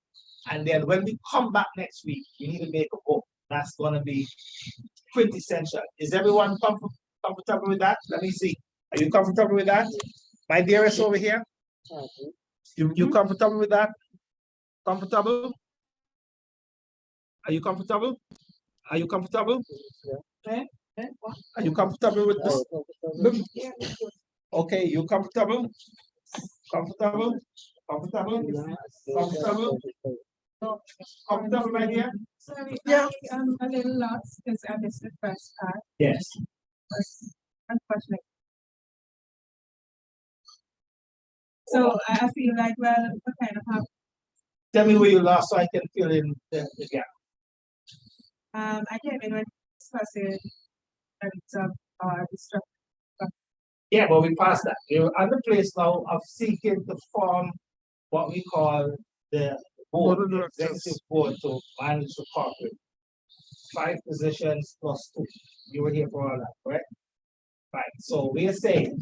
And then when we come back next week, we need to make a vote. That's going to be quintessential. Is everyone comfortable with that? Let me see. Are you comfortable with that? My dearest over here? You comfortable with that? Comfortable? Are you comfortable? Are you comfortable? Are you comfortable with this? Okay, you comfortable? Comfortable? Comfortable? Comfortable? Comfortable, my dear? Sorry, Yeah. I'm a little lost because I missed the first part. Yes. Unfortunately. So I feel like, well, what kind of how, Tell me where you lost so I can fill in the gap. I came in when discussing some destruction. Yeah, but we passed that. We're at the place now of seeking to form what we call the board, Board of the directors. executive board to manage the corporate. 5 positions plus 2. You were here for all that, correct? Right. So we are saying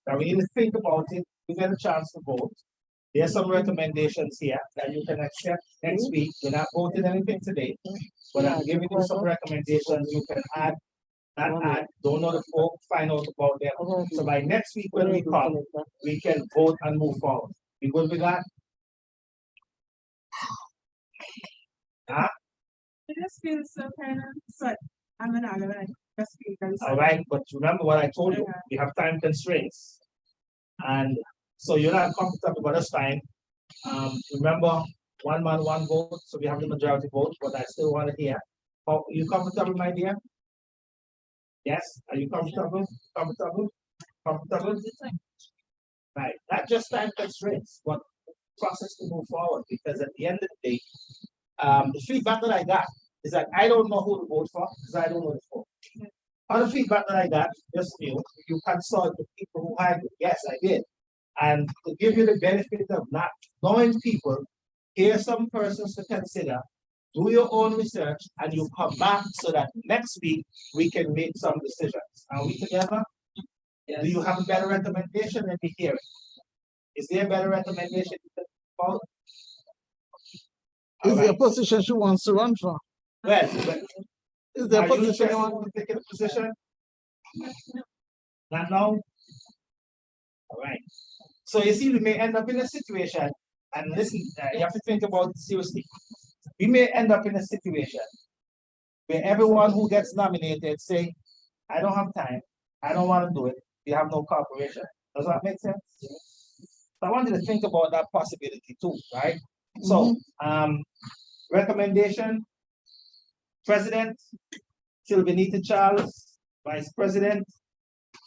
that we need to think about it. We get a chance to vote. There are some recommendations here that you can accept next week. We're not voting anything today, but I'm giving you some recommendations you can add, not add, don't know the folk, find out about them. So by next week when we come, we can vote and move forward. You good with that? Huh? It just feels so kind of, so, I'm an like, just because. All right, but remember what I told you, we have time constraints. And so you're not comfortable, but that's fine. Remember, one man, one vote, so we have the majority vote, but I still want to hear. Oh, you comfortable, my dear? Yes, are you comfortable? Comfortable? Comfortable? Right, not just time constraints, but process to move forward, because at the end of the day, the feedback that I got is that I don't know who to vote for, because I don't know the vote. Other feedback that I got, just you consult the people who hired you. Yes, I did. And to give you the benefit of not knowing people, here's some persons to consider. Do your own research and you come back so that next week we can make some decisions. Are we together? Yes. Do you have a better recommendation than we hear it? Is there a better recommendation you can follow? Is All there a right. position she wants to run for? Well, Is there are a you position interested you want? in taking a position? Not now? All right. So you see, we may end up in a situation, and listen, you have to think about it seriously. We may end up in a situation where everyone who gets nominated say, I don't have time, I don't want to do it, we have no cooperation. Does that make sense? So I want you to think about that possibility too, right? So, recommendation, President, Sylvanita Charles, Vice President,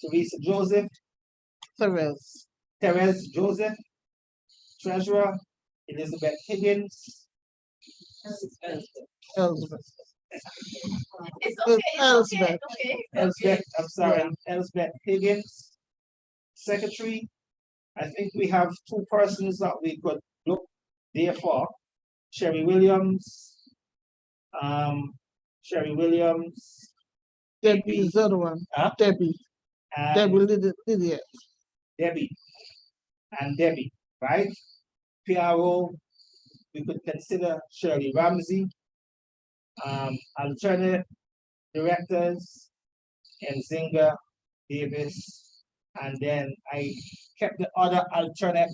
Teresa Joseph, Therese Joseph, Treasurer, Elizabeth Higgins, Elizabeth. It's okay, Elizabeth. Elizabeth, I'm sorry, Elizabeth Higgins, Secretary. I think we have two persons that we could look there for. Sherry Williams, Debbie is the other one. Huh? Debbie. and Debbie Lydia. Debbie, and Debbie, right? PRO, we could consider Shirley Ramsey. Alternate directors, Nzinga, Davis, and then I kept the other alternate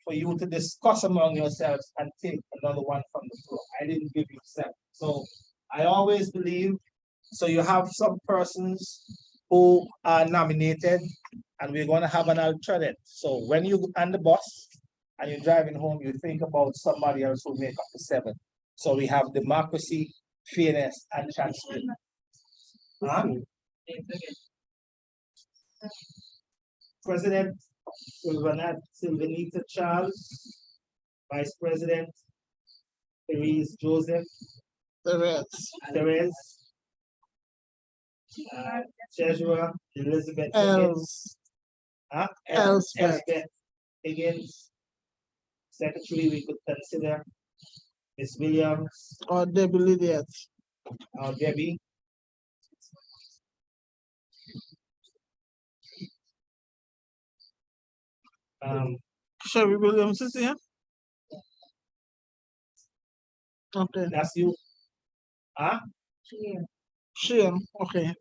for you to discuss among yourselves and take another one from the floor. I didn't give you seven. So I always believe, so you have some persons who are nominated and we're gonna have an alternate. So when you on the bus and you're driving home, you think about somebody else who make up the seven. So we have democracy, fairness, and transparency. Huh? President Sylvanita Charles, Vice President Therese Joseph, Therese, Treasurer Elizabeth Higgins, Elizabeth Higgins, Secretary we could consider Ms. Williams Or Debbie Lydia. or Debbie. Sherry Williams is here. Okay. That's you. Huh? Share. Okay.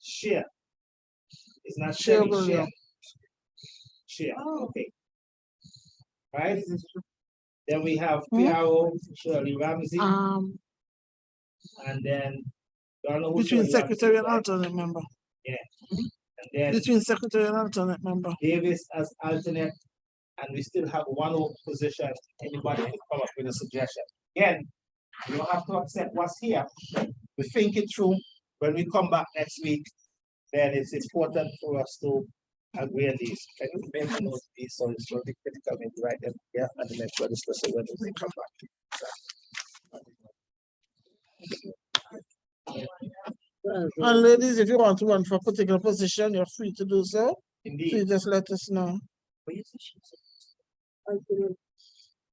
Share. It's not Share Sherry, share. Williams. Share, okay. Right? Then we have Hmm? PRO Shirley Ramsey, Um, and then don't know who between Shirley Ramsey secretary is, and right? alternate member. And then Between secretary and alternate member. Davis as alternate, and we still have one open position. Anybody can come up with a suggestion. Again, you don't have to accept what's here. We think it through. When we come back next week, then it's important for us to agree on these. Can you make a note of these so it's going to be critical when you write them here and the next discussion when we come back. And ladies, if you want to run for a particular position, you're free to do so. Indeed. Please just let us know.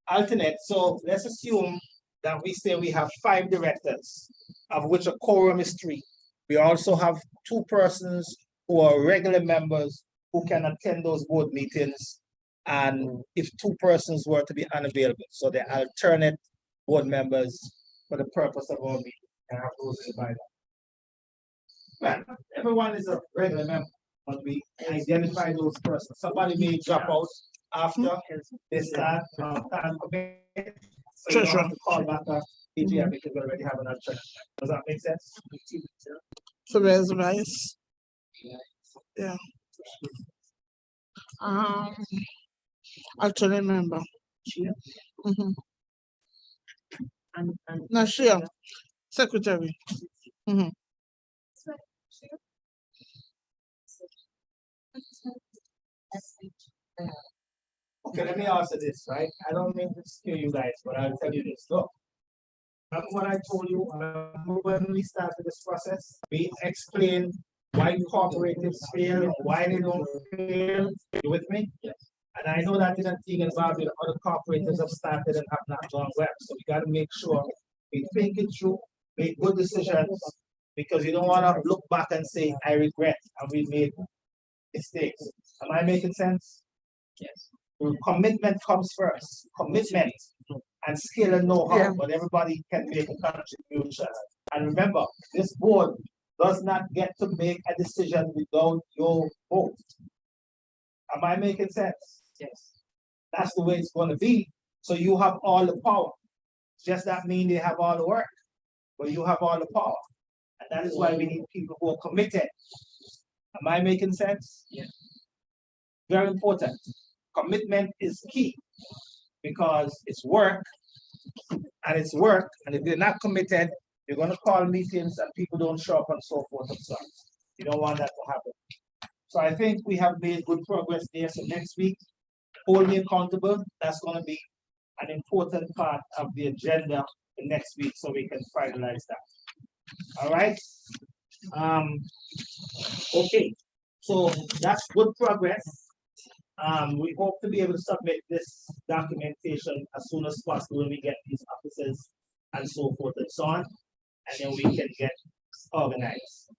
Alternate, so let's assume that we say we have 5 directors, of which a quorum is 3. We also have 2 persons who are regular members who can attend those board meetings. And if 2 persons were to be unavailable, so they're alternate board members for the purpose of our meeting. And have those in the bylaw. Well, everyone is a regular member, but we identify those persons. Somebody may drop out after they start time commit. So you don't Treasurer. have to call back a PGM because we already have another treasurer. Does that make sense? So where's the vice? Yeah. Actually remember. Mm-hmm. No, Shia, secretary. Mm-hmm. Okay, let me answer this, right? I don't mean to scare you guys, but I'll tell you this. Look, remember what I told you when we started this process? We explained why cooperatives fail, why they don't fail. You with me? Yes. And I know that in Antigua and Barbuda, other cooperatives have started and have not gone well. So we got to make sure we think it through, make good decisions, because you don't want to look back and say, I regret, and we made mistakes. Am I making sense? Yes. Commitment comes first. Commitment and skill and know-how, Yeah. but everybody can make a contribution. And remember, this board does not get to make a decision without your vote. Am I making sense? Yes. That's the way it's going to be. So you have all the power. Just that mean they have all the work, but you have all the power. And that is why we need people who are committed. Am I making sense? Yes. Very important. Commitment is key because it's work, and if they're not committed, you're going to call meetings and people don't show up and so forth and so on. You don't want that to happen. So I think we have made good progress there. So next week, hold me accountable. That's going to be an important part of the agenda for next week, so we can finalize that. All right. Okay. So that's good progress. We hope to be able to submit this documentation as soon as possible when we get these offices and so forth and so on, and then we can get organized.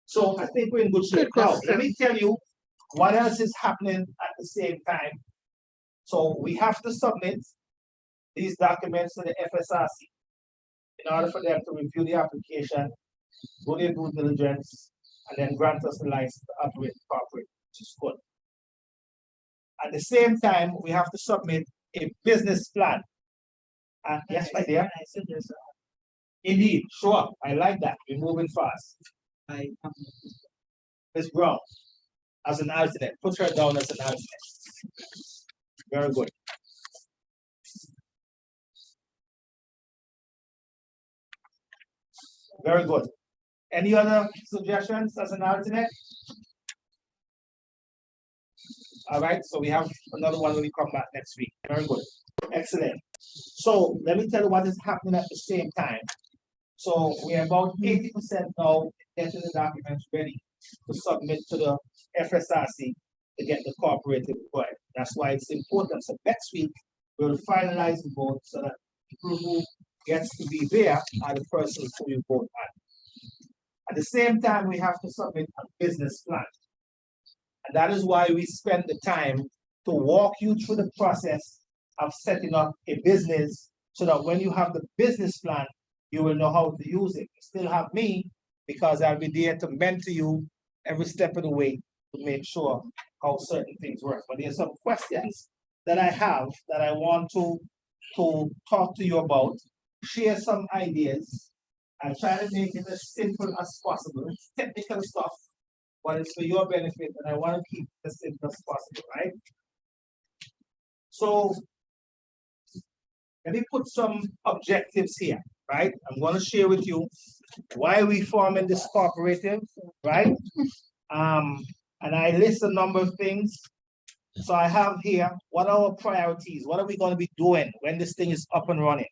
So I think we're in good shape. Now, let me tell you what else is happening at the same time. So we have to submit these documents to the FSRC in order for them to review the application, do their due diligence, and then grant us the license to operate the corporate, which is good. At the same time, we have to submit a business plan. And yes, my dear. Indeed, sure. I like that. We're moving fast. Ms. Brown, as an alternate, put her down as an alternate. Very good. Very good. Any other suggestions as an alternate? All right, so we have another one when we come back next week. Very good. Excellent. So let me tell you what is happening at the same time. So we're about 80% now getting the documents ready to submit to the FSRC to get the cooperative going. That's why it's important. So next week, we'll finalize the vote so that people who gets to be there are the persons who you vote on. At the same time, we have to submit a business plan. And that is why we spend the time to walk you through the process of setting up a business so that when you have the business plan, you will know how to use it. You still have me because I'll be there to mentor you every step of the way to make sure how certain things work. But there's some questions that I have that I want to talk to you about, share some ideas, and try to make it as simple as possible. It's technical stuff, but it's for your benefit, and I want to keep it as simple as possible, right? So let me put some objectives here, right? I'm going to share with you why we forming this cooperative, right? And I list a number of things. So I have here, what are our priorities? What are we going to be doing when this thing is up and running?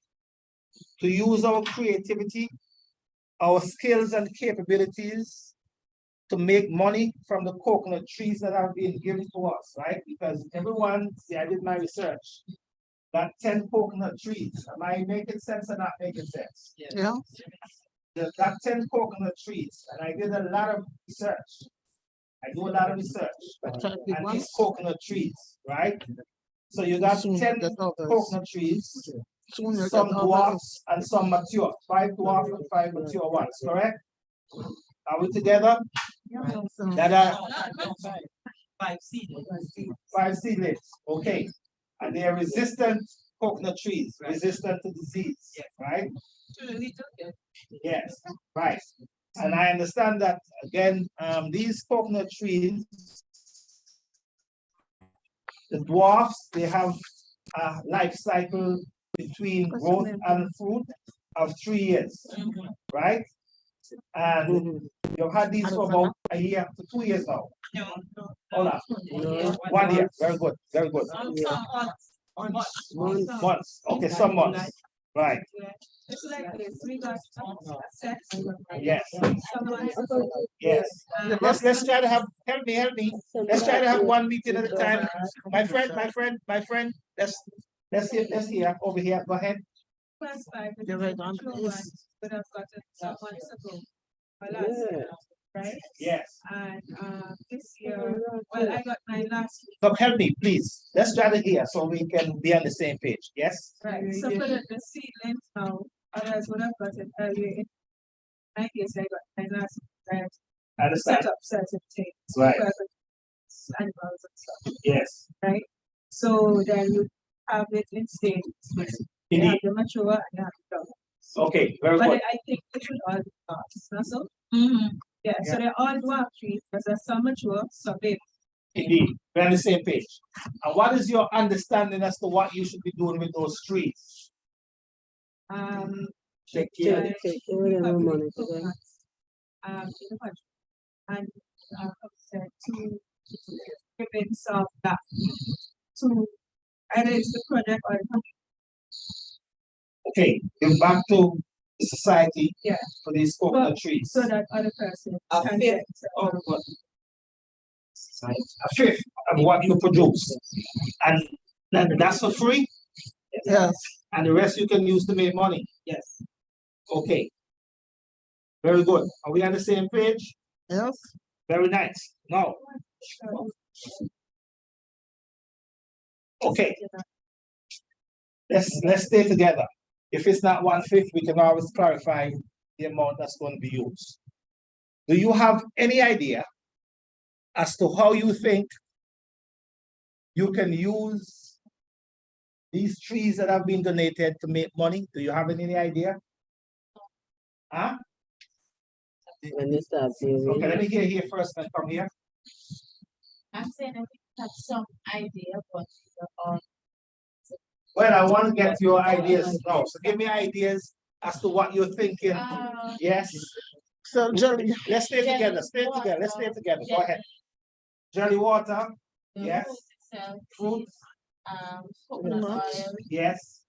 To use our creativity, our skills and capabilities to make money from the coconut trees that have been given to us, right? Because everyone, see, I did my research. Got 10 coconut trees. Am I making sense or not making sense? Yeah. Got 10 coconut trees, and I did a lot of research. I do a lot of research on these coconut trees, right? So you got 10 coconut trees, some dwarfs and some mature, 5 dwarf and 5 mature ones, correct? Are we together? That are 5 seedlings. 5 seedlings, okay. And they are resistant coconut trees, resistant to disease, right? Yes, right. And I understand that, again, these coconut trees, the dwarfs, they have a life cycle between growth and fruit of 3 years, right? And you've had these for about a year to 2 years now. Hold on. 1 year. Very good. Very good. Months. Okay, some months. Right. It's like this, we got set. Yes. Yes. Let's try to have, help me. Let's try to have one meeting at a time. My friend, let's hear over here. Go ahead. First 5. You're right on. But I've got it some months ago. My last year, right? Yes. And this year, well, I got my last. So help me, please. Let's try to hear so we can be on the same page. Yes? Right, so for the seedlings now, others would have gotten earlier in my case, I got my last, right? I understand. Set up certain things. Right. Animals and stuff, Yes. right? So then you have it in stages. You have Indeed. the mature and you have the young. Okay, very But good. I think they should all be parts, not so? Mm-hmm. Yeah, so they're all dwarf trees, because there's some mature, some baby. Indeed. We're on the same page. And what is your understanding as to what you should be doing with those trees? Take care. take away the money today. In the country. And said to giving some that to either it's the project or the country. Okay, give back to the society. Yeah. For these coconut trees. So that other person A can fifth get of what? A fifth of what you produce. And that's for free? Yes. And the rest you can use to make money? Yes. Okay. Very good. Are we on the same page? Yes. Very nice. Now. Okay. Let's stay together. If it's not 1/5, we can always clarify the amount that's going to be used. Do you have any idea as to how you think you can use these trees that have been donated to make money? Do you have any idea? Huh? When you start saving. Okay, let me hear here first and come here. I'm saying I have some idea, but Well, I want to get your ideas now. So give me ideas as to what you're thinking. Yes. So Jerry, Let's stay together. Stay together. Let's stay together. Go ahead. Jelly water. Yes. Fruits. coconut oil. Yes.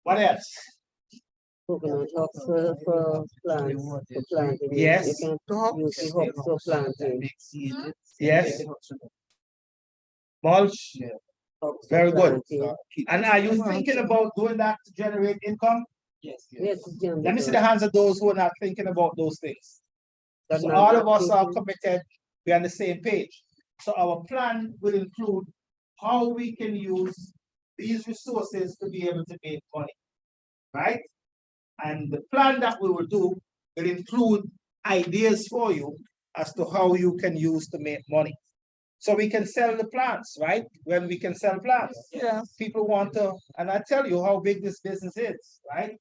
What else? Coconut husk for plants, for planting. Yes. You can use the husk for planting. Yes. Mulch. Husk for Very good. planting. And are you thinking about doing that to generate income? Yes. Yes, it's general. Let me see the hands of those who are not thinking about those things. But So not all of us are thinking. committed, we're on the same page. So our plan will include how we can use these resources to be able to make money, right? And the plan that we will do will include ideas for you as to how you can use to make money. So we can sell the plants, right? When we can sell plants. yeah, People want to, and I tell you how big this business is, right?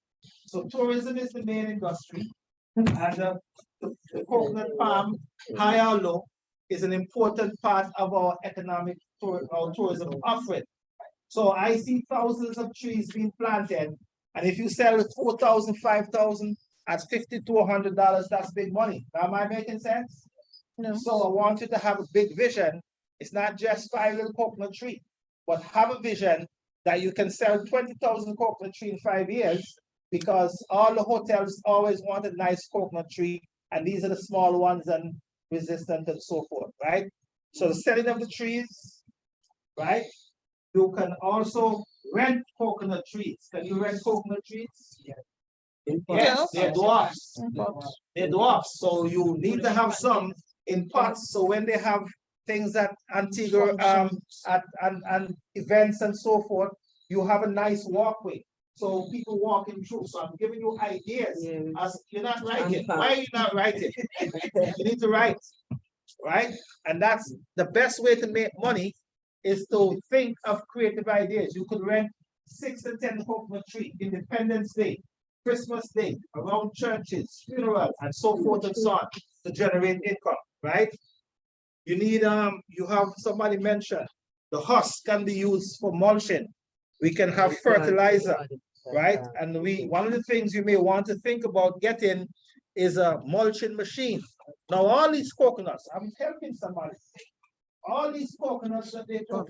So tourism is the main industry, and the coconut palm, high or low, is an important part of our economic our tourism offering. So I see thousands of trees being planted, and if you sell it 4,000, 5,000, at $50 to $100, that's big money. Now, am I making sense? No. So I want you to have a big vision. It's not just 5 little coconut trees, but have a vision that you can sell 20,000 coconut tree in 5 years, because all the hotels always want a nice coconut tree, and these are the small ones and resistant and so forth, right? So the selling of the trees, right? You can also rent coconut trees. Can you rent coconut trees? Yes, they're dwarfs. They're dwarfs, so you need to have some in pots, so when they have things at Antigua, and events and so forth, you have a nice walkway. So people walking through, so I'm giving you ideas, Yeah. as you're not writing. Why are you not writing? You need to write. right? And that's the best way to make money is to think of creative ideas. You could rent 6 to 10 coconut tree, Independence Day, Christmas Day, around churches, funerals, and so forth and so on to generate income, right? You need, you have somebody mentioned, the husk can be used for mulching. We can have fertilizer, right? And one of the things you may want to think about getting is a mulching machine. Now, all these coconuts, I'm helping somebody. All these coconuts that they cut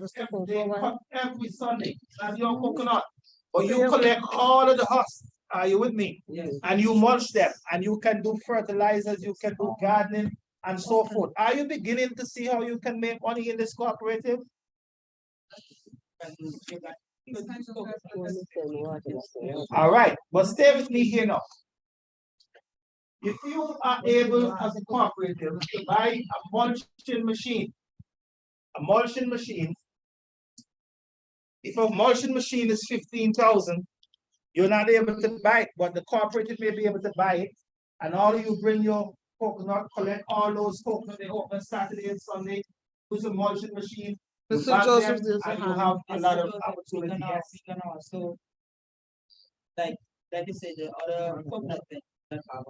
every Sunday, that's your coconut. But you collect all of the husks. Are you with me? Yes. And you mulch them, and you can do fertilizers, you can do gardening, and so forth. Are you beginning to see how you can make money in this cooperative? All right, but stay with me here now. If you are able as a cooperative to buy a mulching machine, if a mulching machine is 15,000, you're not able to buy it, but the cooperative may be able to buy it. And all of you bring your coconut, collect all those coconuts, they open Saturday and Sunday, use a mulching machine. Mr. Joseph, And you have a lot of opportunity. We can also, like you said, the other coconut thing that have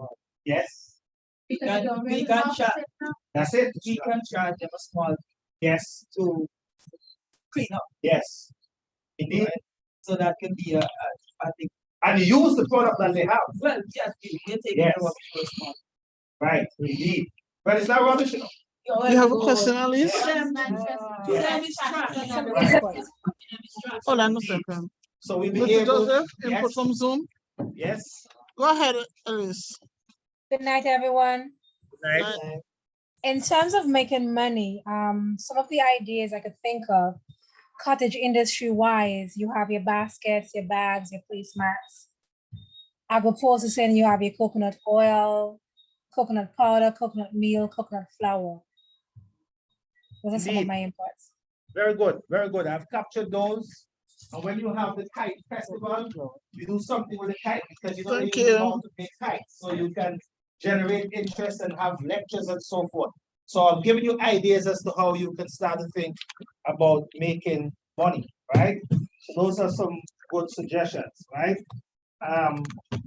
Yes, we can charge. that's it. We can charge them a small Yes, to clean up. yes. Indeed. Right? So that can be I think. And you use the product that they have. Well, yes, we take Yes. care of it small. Right, indeed. But it's not rubbish. You have a question, Alice? Hold on a second. So we be Mr. able. Joseph, input Yes, from Zoom. yes. Go ahead, Alice. Good night, everyone. Right. In terms of making money, some of the ideas I could think of, cottage industry wise, you have your baskets, your bags, your placemats. Agro-processing, you have your coconut oil, coconut powder, coconut meal, coconut flour. Those are some of Indeed. my inputs. Very good, very good. I've captured those. And when you have the kite festival, you do something with the kite because you don't Thank even you. know how to make kites. So you can generate interest and have lectures and so forth. So I'm giving you ideas as to how you can start to think about making money, right? So those are some good suggestions, right?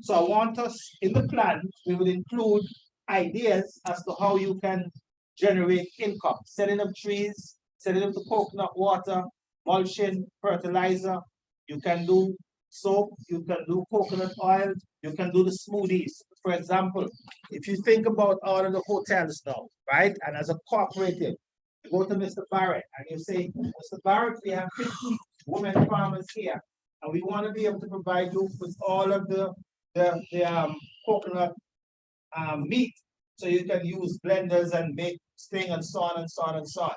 So I want us in the plan, we will include ideas as to how you can generate income, setting up trees, setting up the coconut water, mulching, fertilizer. You can do soap, you can do coconut oil, you can do the smoothies. For example, if you think about all of the hotels now, right? And as a cooperative, you go to Mr. Barrett and you say, Mr. Barrett, we have 50 women farmers here, and we want to be able to provide you with all of the coconut meat, so you can use blenders and make sting and so on and so on and so on.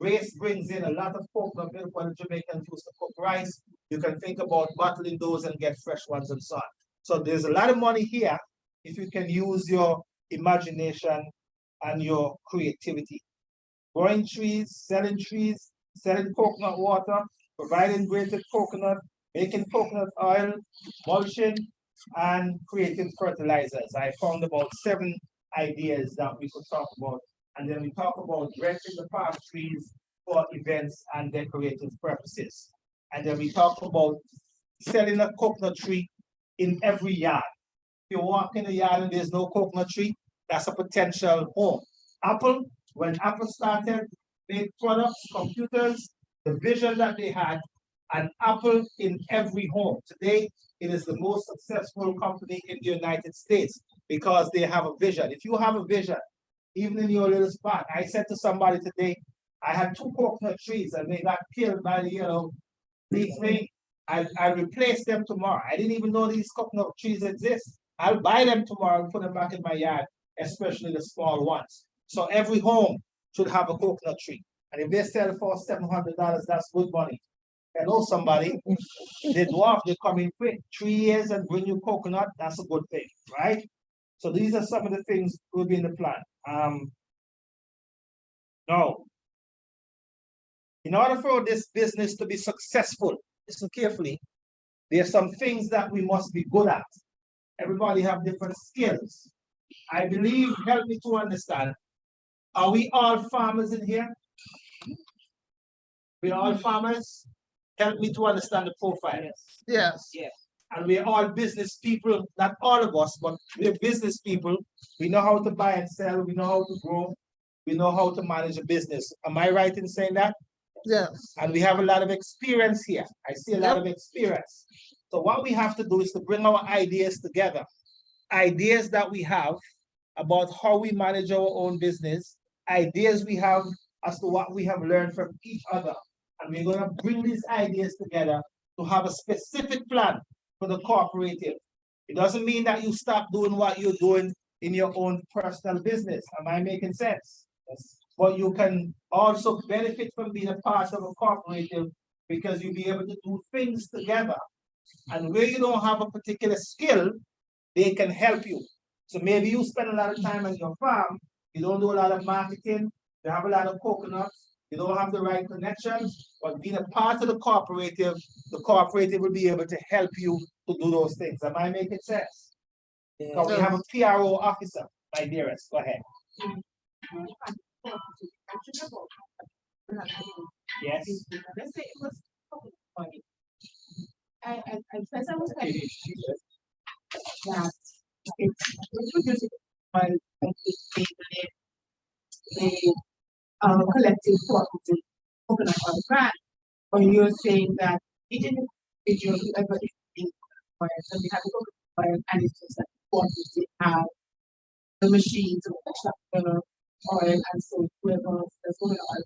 Grace brings in a lot of coconut milk when the Jamaicans use to cook rice. You can think about bottling those and get fresh ones and so on. So there's a lot of money here if you can use your imagination and your creativity. Growing trees, selling coconut water, providing grated coconut, making coconut oil, mulching, and creating fertilizers. I found about 7 ideas that we could talk about. And then we talk about renting the palm trees for events and decorative purposes. And then we talk about selling a coconut tree in every yard. If you walk in the yard and there's no coconut tree, that's a potential home. Apple, when Apple started, made products, computers, the vision that they had, an apple in every home. Today, it is the most successful company in the United States because they have a vision. If you have a vision, even in your little spot, I said to somebody today, I had 2 coconut trees and they got killed by the, these things. I replaced them tomorrow. I didn't even know these coconut trees exist. I'll buy them tomorrow and put them back in my yard, especially the small ones. So every home should have a coconut tree. And if they sell for $700, that's good money. Hello, somebody. They dwarf, they come in quick. 3 years and bring you coconut, that's a good thing, right? So these are some of the things will be in the plan. Now, in order for this business to be successful, listen carefully, there are some things that we must be good at. Everybody have different skills. I believe, help me to understand, Are we all farmers in here? We all farmers? Help me to understand the profile. Yes. And we're all business people, not all of us, but we're business people. We know how to buy and sell, we know how to grow, we know how to manage a business. Am I right in saying that? Yes. And we have a lot of experience here. I see a lot of experience. So what we have to do is to bring our ideas together. Ideas that we have about how we manage our own business, ideas we have as to what we have learned from each other. And we're going to bring these ideas together to have a specific plan for the cooperative. It doesn't mean that you stop doing what you're doing in your own personal business. Am I making sense? Yes. But you can also benefit from being a part of a cooperative because you'll be able to do things together. And where you don't have a particular skill, they can help you. So maybe you spend a lot of time on your farm, you don't do a lot of marketing, you have a lot of coconuts, you don't have the right connections, but being a part of the cooperative will be able to help you to do those things. Am I making sense? Because we have a PRO officer, my dearest. Go ahead. Yes. Let's say it was and first I was like that it's producing oil and the collective cooperative coconut oil brand. Or you're saying that each individual whoever is in oil, so we have a coconut oil and it's just that cooperative have the machines or the oil and so whoever the coconut oil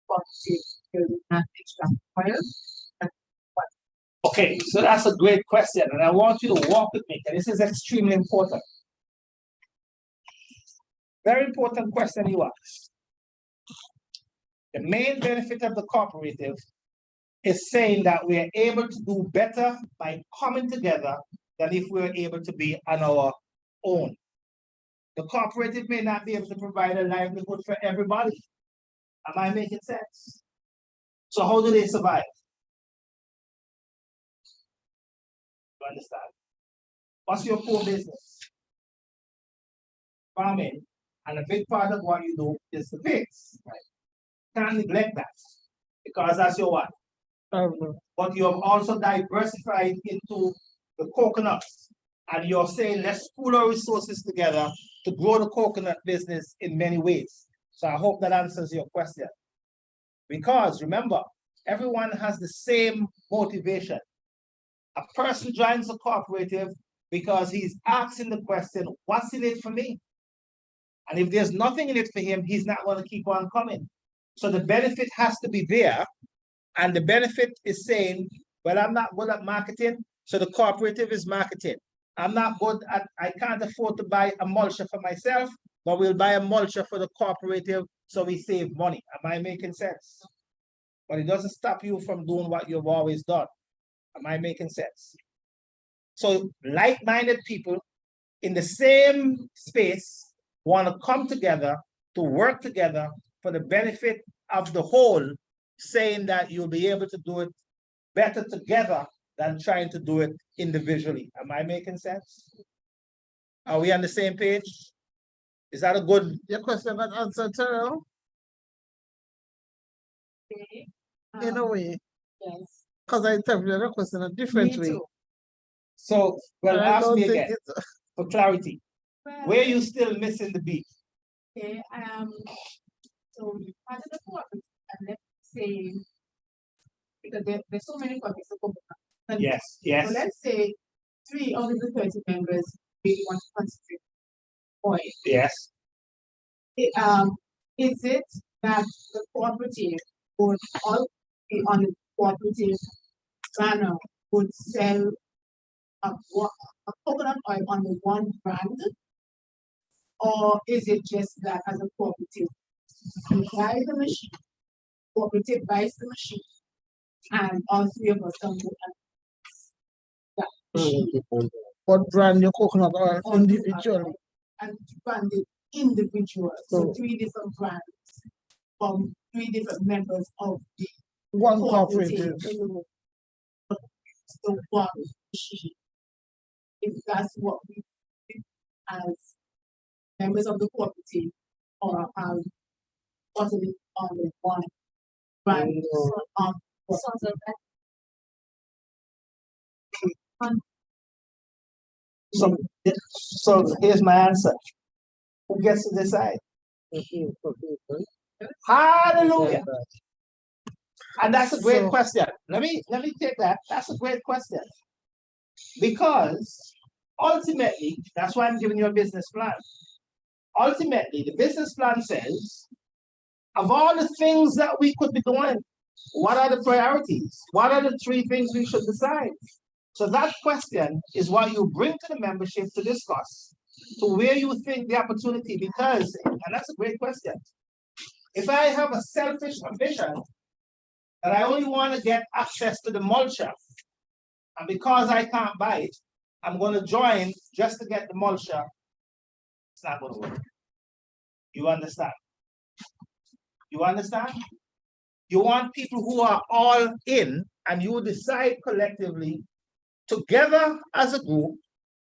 cooperative will have extract oil. Okay, so that's a great question, and I want you to walk with me, and this is extremely important. Very important question you asked. The main benefit of the cooperative is saying that we are able to do better by coming together than if we were able to be on our own. The cooperative may not be able to provide a livelihood for everybody. Am I making sense? So how do they survive? You understand? What's your core business? Farming. And a big part of what you do is the pigs. Right? Can't neglect that. Because that's your what? But you have also diversified into the coconuts. And you're saying let's pool our resources together to grow the coconut business in many ways. So I hope that answers your question. Because remember, everyone has the same motivation. A person joins a cooperative because he's asking the question, what's in it for me? And if there's nothing in it for him, he's not going to keep on coming. So the benefit has to be there. And the benefit is saying, well, I'm not good at marketing, so the cooperative is marketing. I'm not good at, I can't afford to buy a mulcher for myself, but we'll buy a mulcher for the cooperative so we save money. Am I making sense? But it doesn't stop you from doing what you've always done. Am I making sense? So like-minded people in the same space want to come together to work together for the benefit of the whole, saying that you'll be able to do it better together than trying to do it individually. Am I making sense? Are we on the same page? Is that a good? Your question got answered, Terrell? Okay. In a way, Yes. because I interpreted the question a different way. So, well, I ask don't me think again for clarity. Well, Where you still missing the beat? okay, so part of the cooperative, and let's say, because there's so many topics to cover. Yes, So yes. let's say 3 out of the 30 members really want to concentrate on oil. Yes. Is it that the cooperative would all be on the cooperative banner would sell a coconut oil on the one brand? Or is it just that as a cooperative, you buy the machine, cooperative buys the machine, and all 3 of us come to that machine What brand your coconut oil on the individually? and brand it individual. So So 3 different brands from 3 different members of the one cooperative. cooperative. The one machine. If that's what we do as members of the cooperative, or was it only one? Right. So here's my answer. Who gets to decide? Hallelujah. And that's a great question. Let me take that. That's a great question. Because ultimately, that's why I'm giving you a business plan. Ultimately, the business plan says, of all the things that we could be doing, what are the priorities? What are the 3 things we should decide? So that question is what you bring to the membership to discuss, to where you think the opportunity, because, and that's a great question. If I have a selfish ambition that I only want to get access to the mulcher, and because I can't buy it, I'm going to join just to get the mulcher, it's not going to work. You understand? You understand? You want people who are all in, and you decide collectively, together as a group,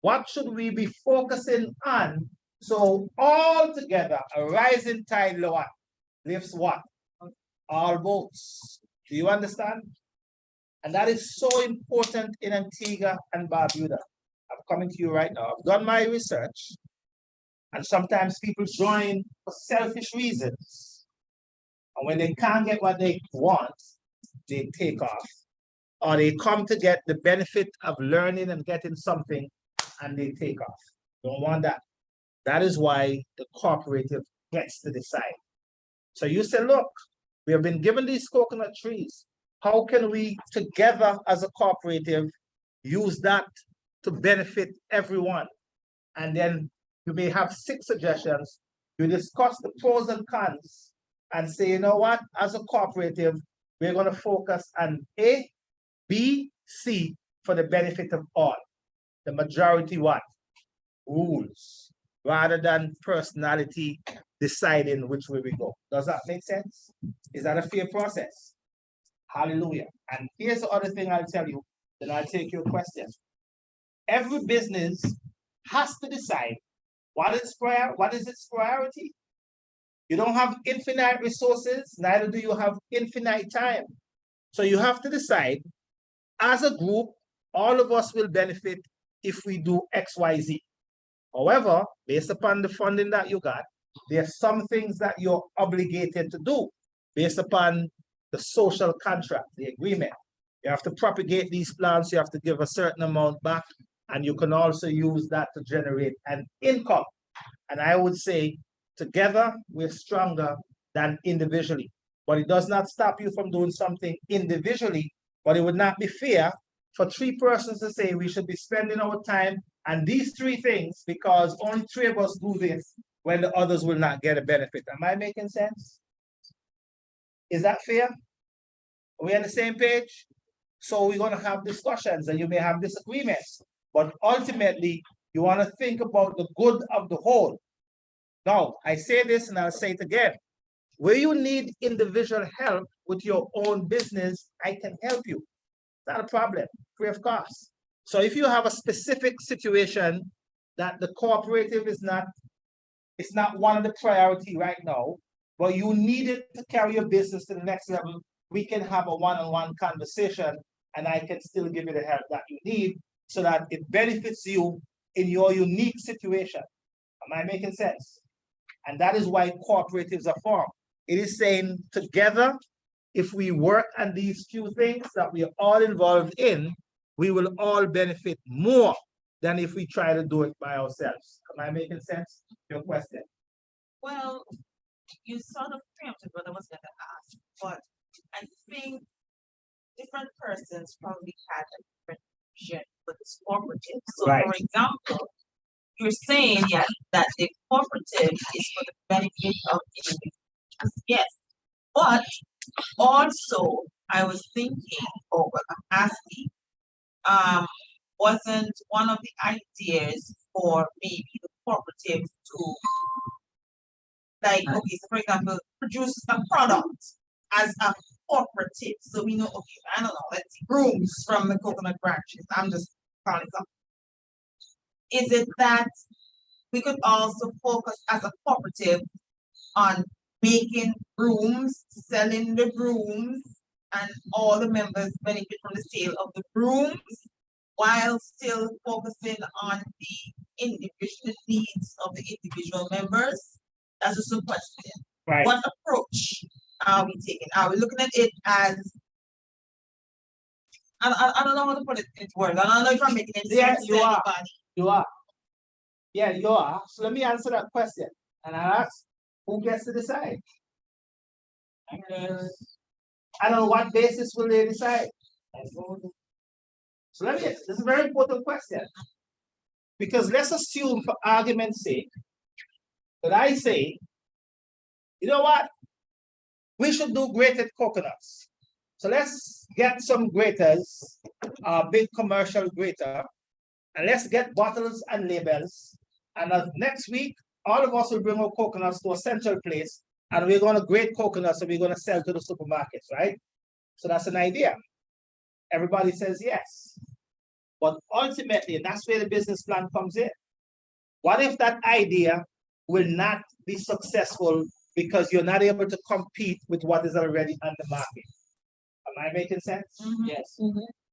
what should we be focusing on? So all together, a rising tide lower lifts what? All boats. Do you understand? And that is so important in Antigua and Barbuda. I'm coming to you right now. I've done my research, and sometimes people join for selfish reasons. And when they can't get what they want, they take off. Or they come to get the benefit of learning and getting something, and they take off. Don't want that. That is why the cooperative gets to decide. So you say, look, we have been given these coconut trees. How can we together as a cooperative use that to benefit everyone? And then you may have 6 suggestions. You discuss the pros and cons and say, you know what, as a cooperative, we're going to focus on A, B, C for the benefit of all. The majority what? Rules, rather than personality deciding which way we go. Does that make sense? Is that a fair process? Hallelujah. And here's the other thing I'll tell you, then I'll take your question. Every business has to decide what is its priority. You don't have infinite resources, neither do you have infinite time. So you have to decide, as a group, all of us will benefit if we do X, Y, Z. However, based upon the funding that you got, there are some things that you're obligated to do based upon the social contract, the agreement. You have to propagate these plants, you have to give a certain amount back, and you can also use that to generate an income. And I would say, together, we're stronger than individually. But it does not stop you from doing something individually, but it would not be fair for 3 persons to say we should be spending our time on these 3 things because only 3 of us do this when the others will not get a benefit. Am I making sense? Is that fair? Are we on the same page? So we're going to have discussions and you may have disagreements, but ultimately you want to think about the good of the whole. Now, I say this and I'll say it again. Where you need individual help with your own business, I can help you. Not a problem, free of cost. So if you have a specific situation that the cooperative is not, it's not one of the priority right now, but you need it to carry your business to the next level, we can have a one-on-one conversation and I can still give you the help that you need so that it benefits you in your unique situation. Am I making sense? And that is why cooperatives are formed. It is saying together, if we work on these few things that we are all involved in, we will all benefit more than if we try to do it by ourselves. Am I making sense? Your question. Well, you sort of preempted what I was going to ask, but I think different persons probably had a different vision for this cooperative. So, Right. for example, you're saying that the cooperative is for the benefit of individuals. Yes, but also I was thinking, or I'm asking, wasn't one of the ideas for maybe the cooperative to, like, okay, so for example, produce a product as a cooperative. So we know, okay, I don't know, let's see, brooms from the coconut branches. I'm just calling something. Is it that we could also focus as a cooperative on making brooms, selling the brooms, and all the members benefit from the sale of the brooms, while still focusing on the individual needs of the individual members? That's just a question. Right. What approach are we taking? Are we looking at it as, I don't know how to put it into words. I don't know if I'm making any Yeah, sense you to are. anybody. You are. Yeah, you are. So let me answer that question. And I ask, who gets to decide? And on what basis will they decide? So this is a very important question. Because let's assume, for argument's sake, that I say, you know what? We should do grated coconuts. So let's get some graters, big commercial grater, and let's get bottles and labels. And next week, all of us will bring our coconuts to a central place, and we're going to grate coconuts and we're going to sell to the supermarkets, right? So that's an idea. Everybody says yes. But ultimately, and that's where the business plan comes in. What if that idea will not be successful because you're not able to compete with what is already on the market? Am I making sense? Yes.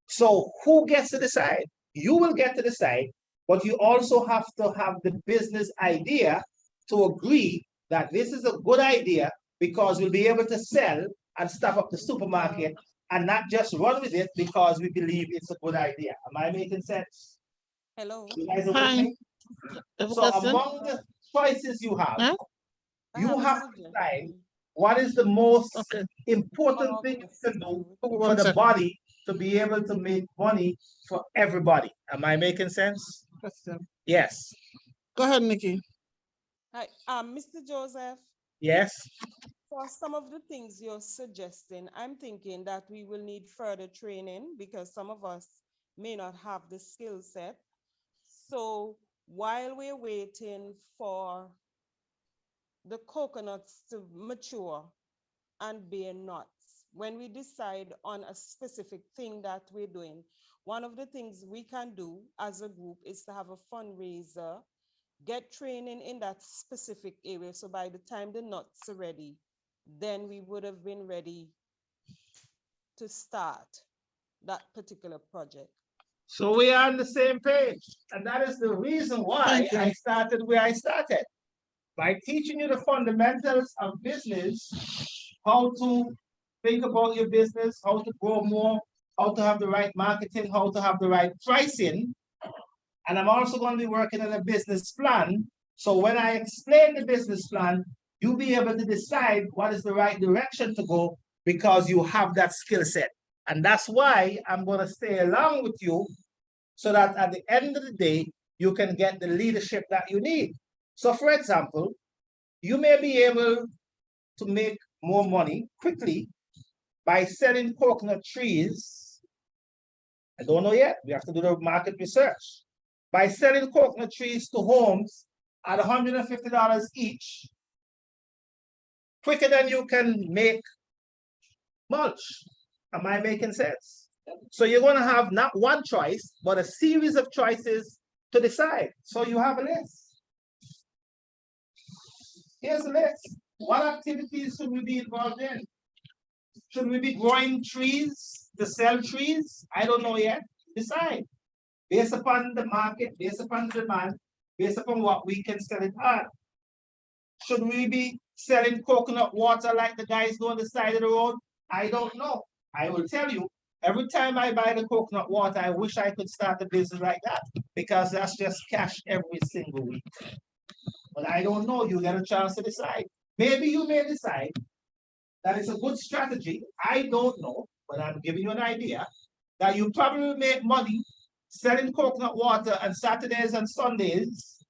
So who gets to decide? You will get to decide, but you also have to have the business idea to agree that this is a good idea because we'll be able to sell and stuff up the supermarket and not just run with it because we believe it's a good idea. Am I making sense? Hello. You guys are with Hi. me? So among the choices you have, Huh? you a have to suggestion. decide what is the most Okay. important thing you can do for One the second. body to be able to make money for everybody. Am I making sense? Question. Yes. Go ahead, Nikki. Hi, Mr. Joseph, Yes. for some of the things you're suggesting, I'm thinking that we will need further training because some of us may not have the skill set. So while we're waiting for the coconuts to mature and bear nuts, when we decide on a specific thing that we're doing, one of the things we can do as a group is to have a fundraiser, get training in that specific area. So by the time the nuts are ready, then we would have been ready to start that particular project. So we are on the same page. And that is the reason why Thank you. I started where I started. By teaching you the fundamentals of business, how to think about your business, how to grow more, how to have the right marketing, how to have the right pricing. And I'm also going to be working on a business plan. So when I explain the business plan, you'll be able to decide what is the right direction to go because you have that skill set. And that's why I'm going to stay along with you so that at the end of the day, you can get the leadership that you need. So for example, you may be able to make more money quickly by selling coconut trees. I don't know yet. We have to do the market research. By selling coconut trees to homes at $150 each, quicker than you can make mulch. Am I making sense? So you're going to have not one choice, but a series of choices to decide. So you have a list. Here's a list. What activities should we be involved in? Should we be growing trees to sell trees? I don't know yet. Decide. Based upon the market, based upon the demand, based upon what we can sell it at. Should we be selling coconut water like the guys do on the side of the road? I don't know. I will tell you, every time I buy the coconut water, I wish I could start a business like that because that's just cash every single week. But I don't know. You get a chance to decide. Maybe you may decide that it's a good strategy. I don't know, but I'm giving you an idea that you probably make money selling coconut water on Saturdays and Sundays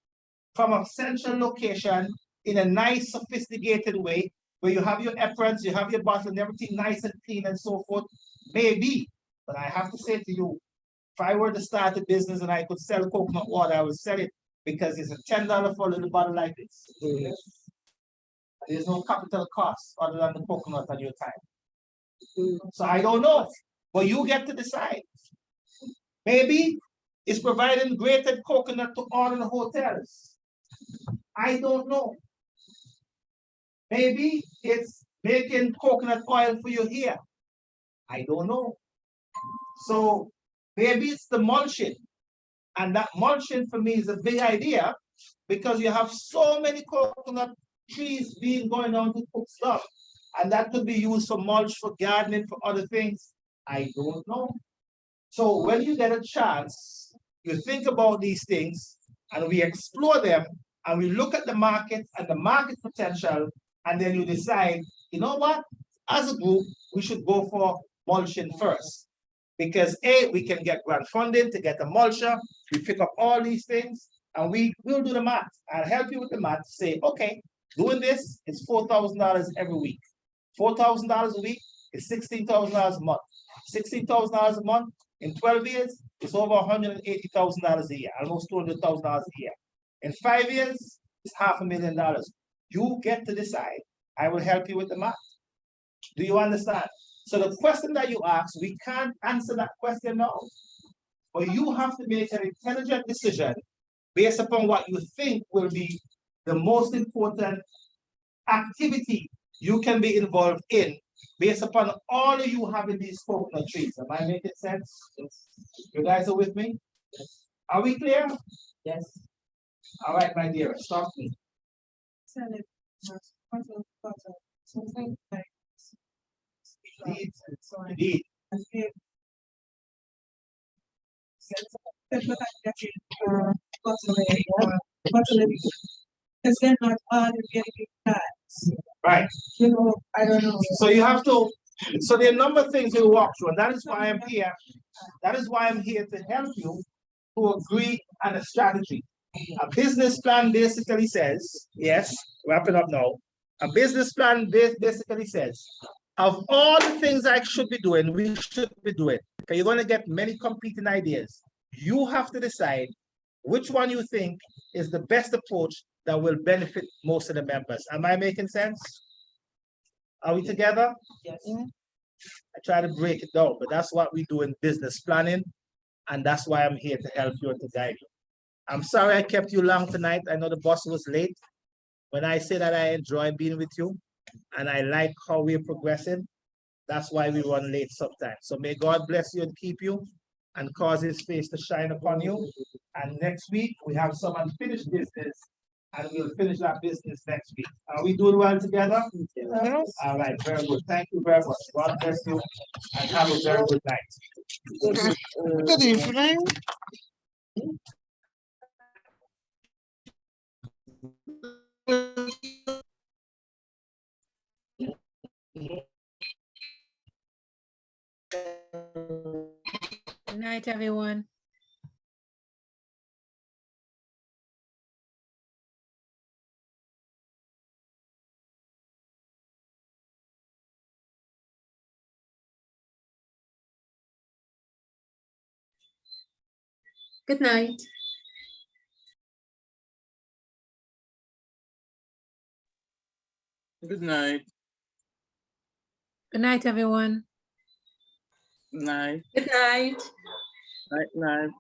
from a central location in a nice, sophisticated way where you have your aprons, you have your bottle, and everything nice and clean and so forth. Maybe, but I have to say to you, if I were to start a business and I could sell coconut water, I would sell it because it's a $10 for a little bottle like this. There's no capital cost other than the coconut and your time. So I don't know, but you get to decide. Maybe it's providing grated coconut to all the hotels. I don't know. Maybe it's making coconut oil for you here. I don't know. So maybe it's the mulching. And that mulching for me is a big idea because you have so many coconut trees being going on to cook stuff. And that could be used for mulch, for gardening, for other things. I don't know. So when you get a chance, you think about these things and we explore them and we look at the market and the market potential, and then you decide, you know what, as a group, we should go for mulching first. Because A, we can get grant funding to get a mulcher, we pick up all these things, and we'll do the math. I'll help you with the math, say, okay, doing this is $4,000 every week. $4,000 a week is $16,000 a month. $16,000 a month in 12 years is over $180,000 a year, almost $200,000 a year. In 5 years, it's $500,000. You get to decide. I will help you with the math. Do you understand? So the question that you ask, we can't answer that question now. But you have to make an intelligent decision based upon what you think will be the most important activity you can be involved in based upon all of you having these coconut trees. Am I making sense? Yes. You guys are with me? Yes. Are we clear? Yes. All right, my dear, stop me. Indeed. Because they're not all getting plants. Right. You know, I don't know. So you have to, so there are a number of things you walk through, and that is why I'm here. That is why I'm here to help you to agree on a strategy. A business plan basically says, yes, wrapping up now. A business plan basically says, of all the things I should be doing, we should be doing. Okay, you're going to get many competing ideas. You have to decide which one you think is the best approach that will benefit most of the members. Am I making sense? Are we together? Yes. I try to break it down, but that's what we do in business planning. And that's why I'm here to help you and to guide you. I'm sorry I kept you long tonight. I know the bus was late. When I say that I enjoy being with you and I like how we're progressing, that's why we run late sometimes. So may God bless you and keep you and cause his face to shine upon you. And next week, we have some unfinished business and we'll finish that business next week. Are we doing well together? Yes. All right, very good. Thank you very much. God bless you and have a very good night. Good evening. Good night, everyone. Good night. Good night. Good night, everyone. Night. Good night. Night. Night.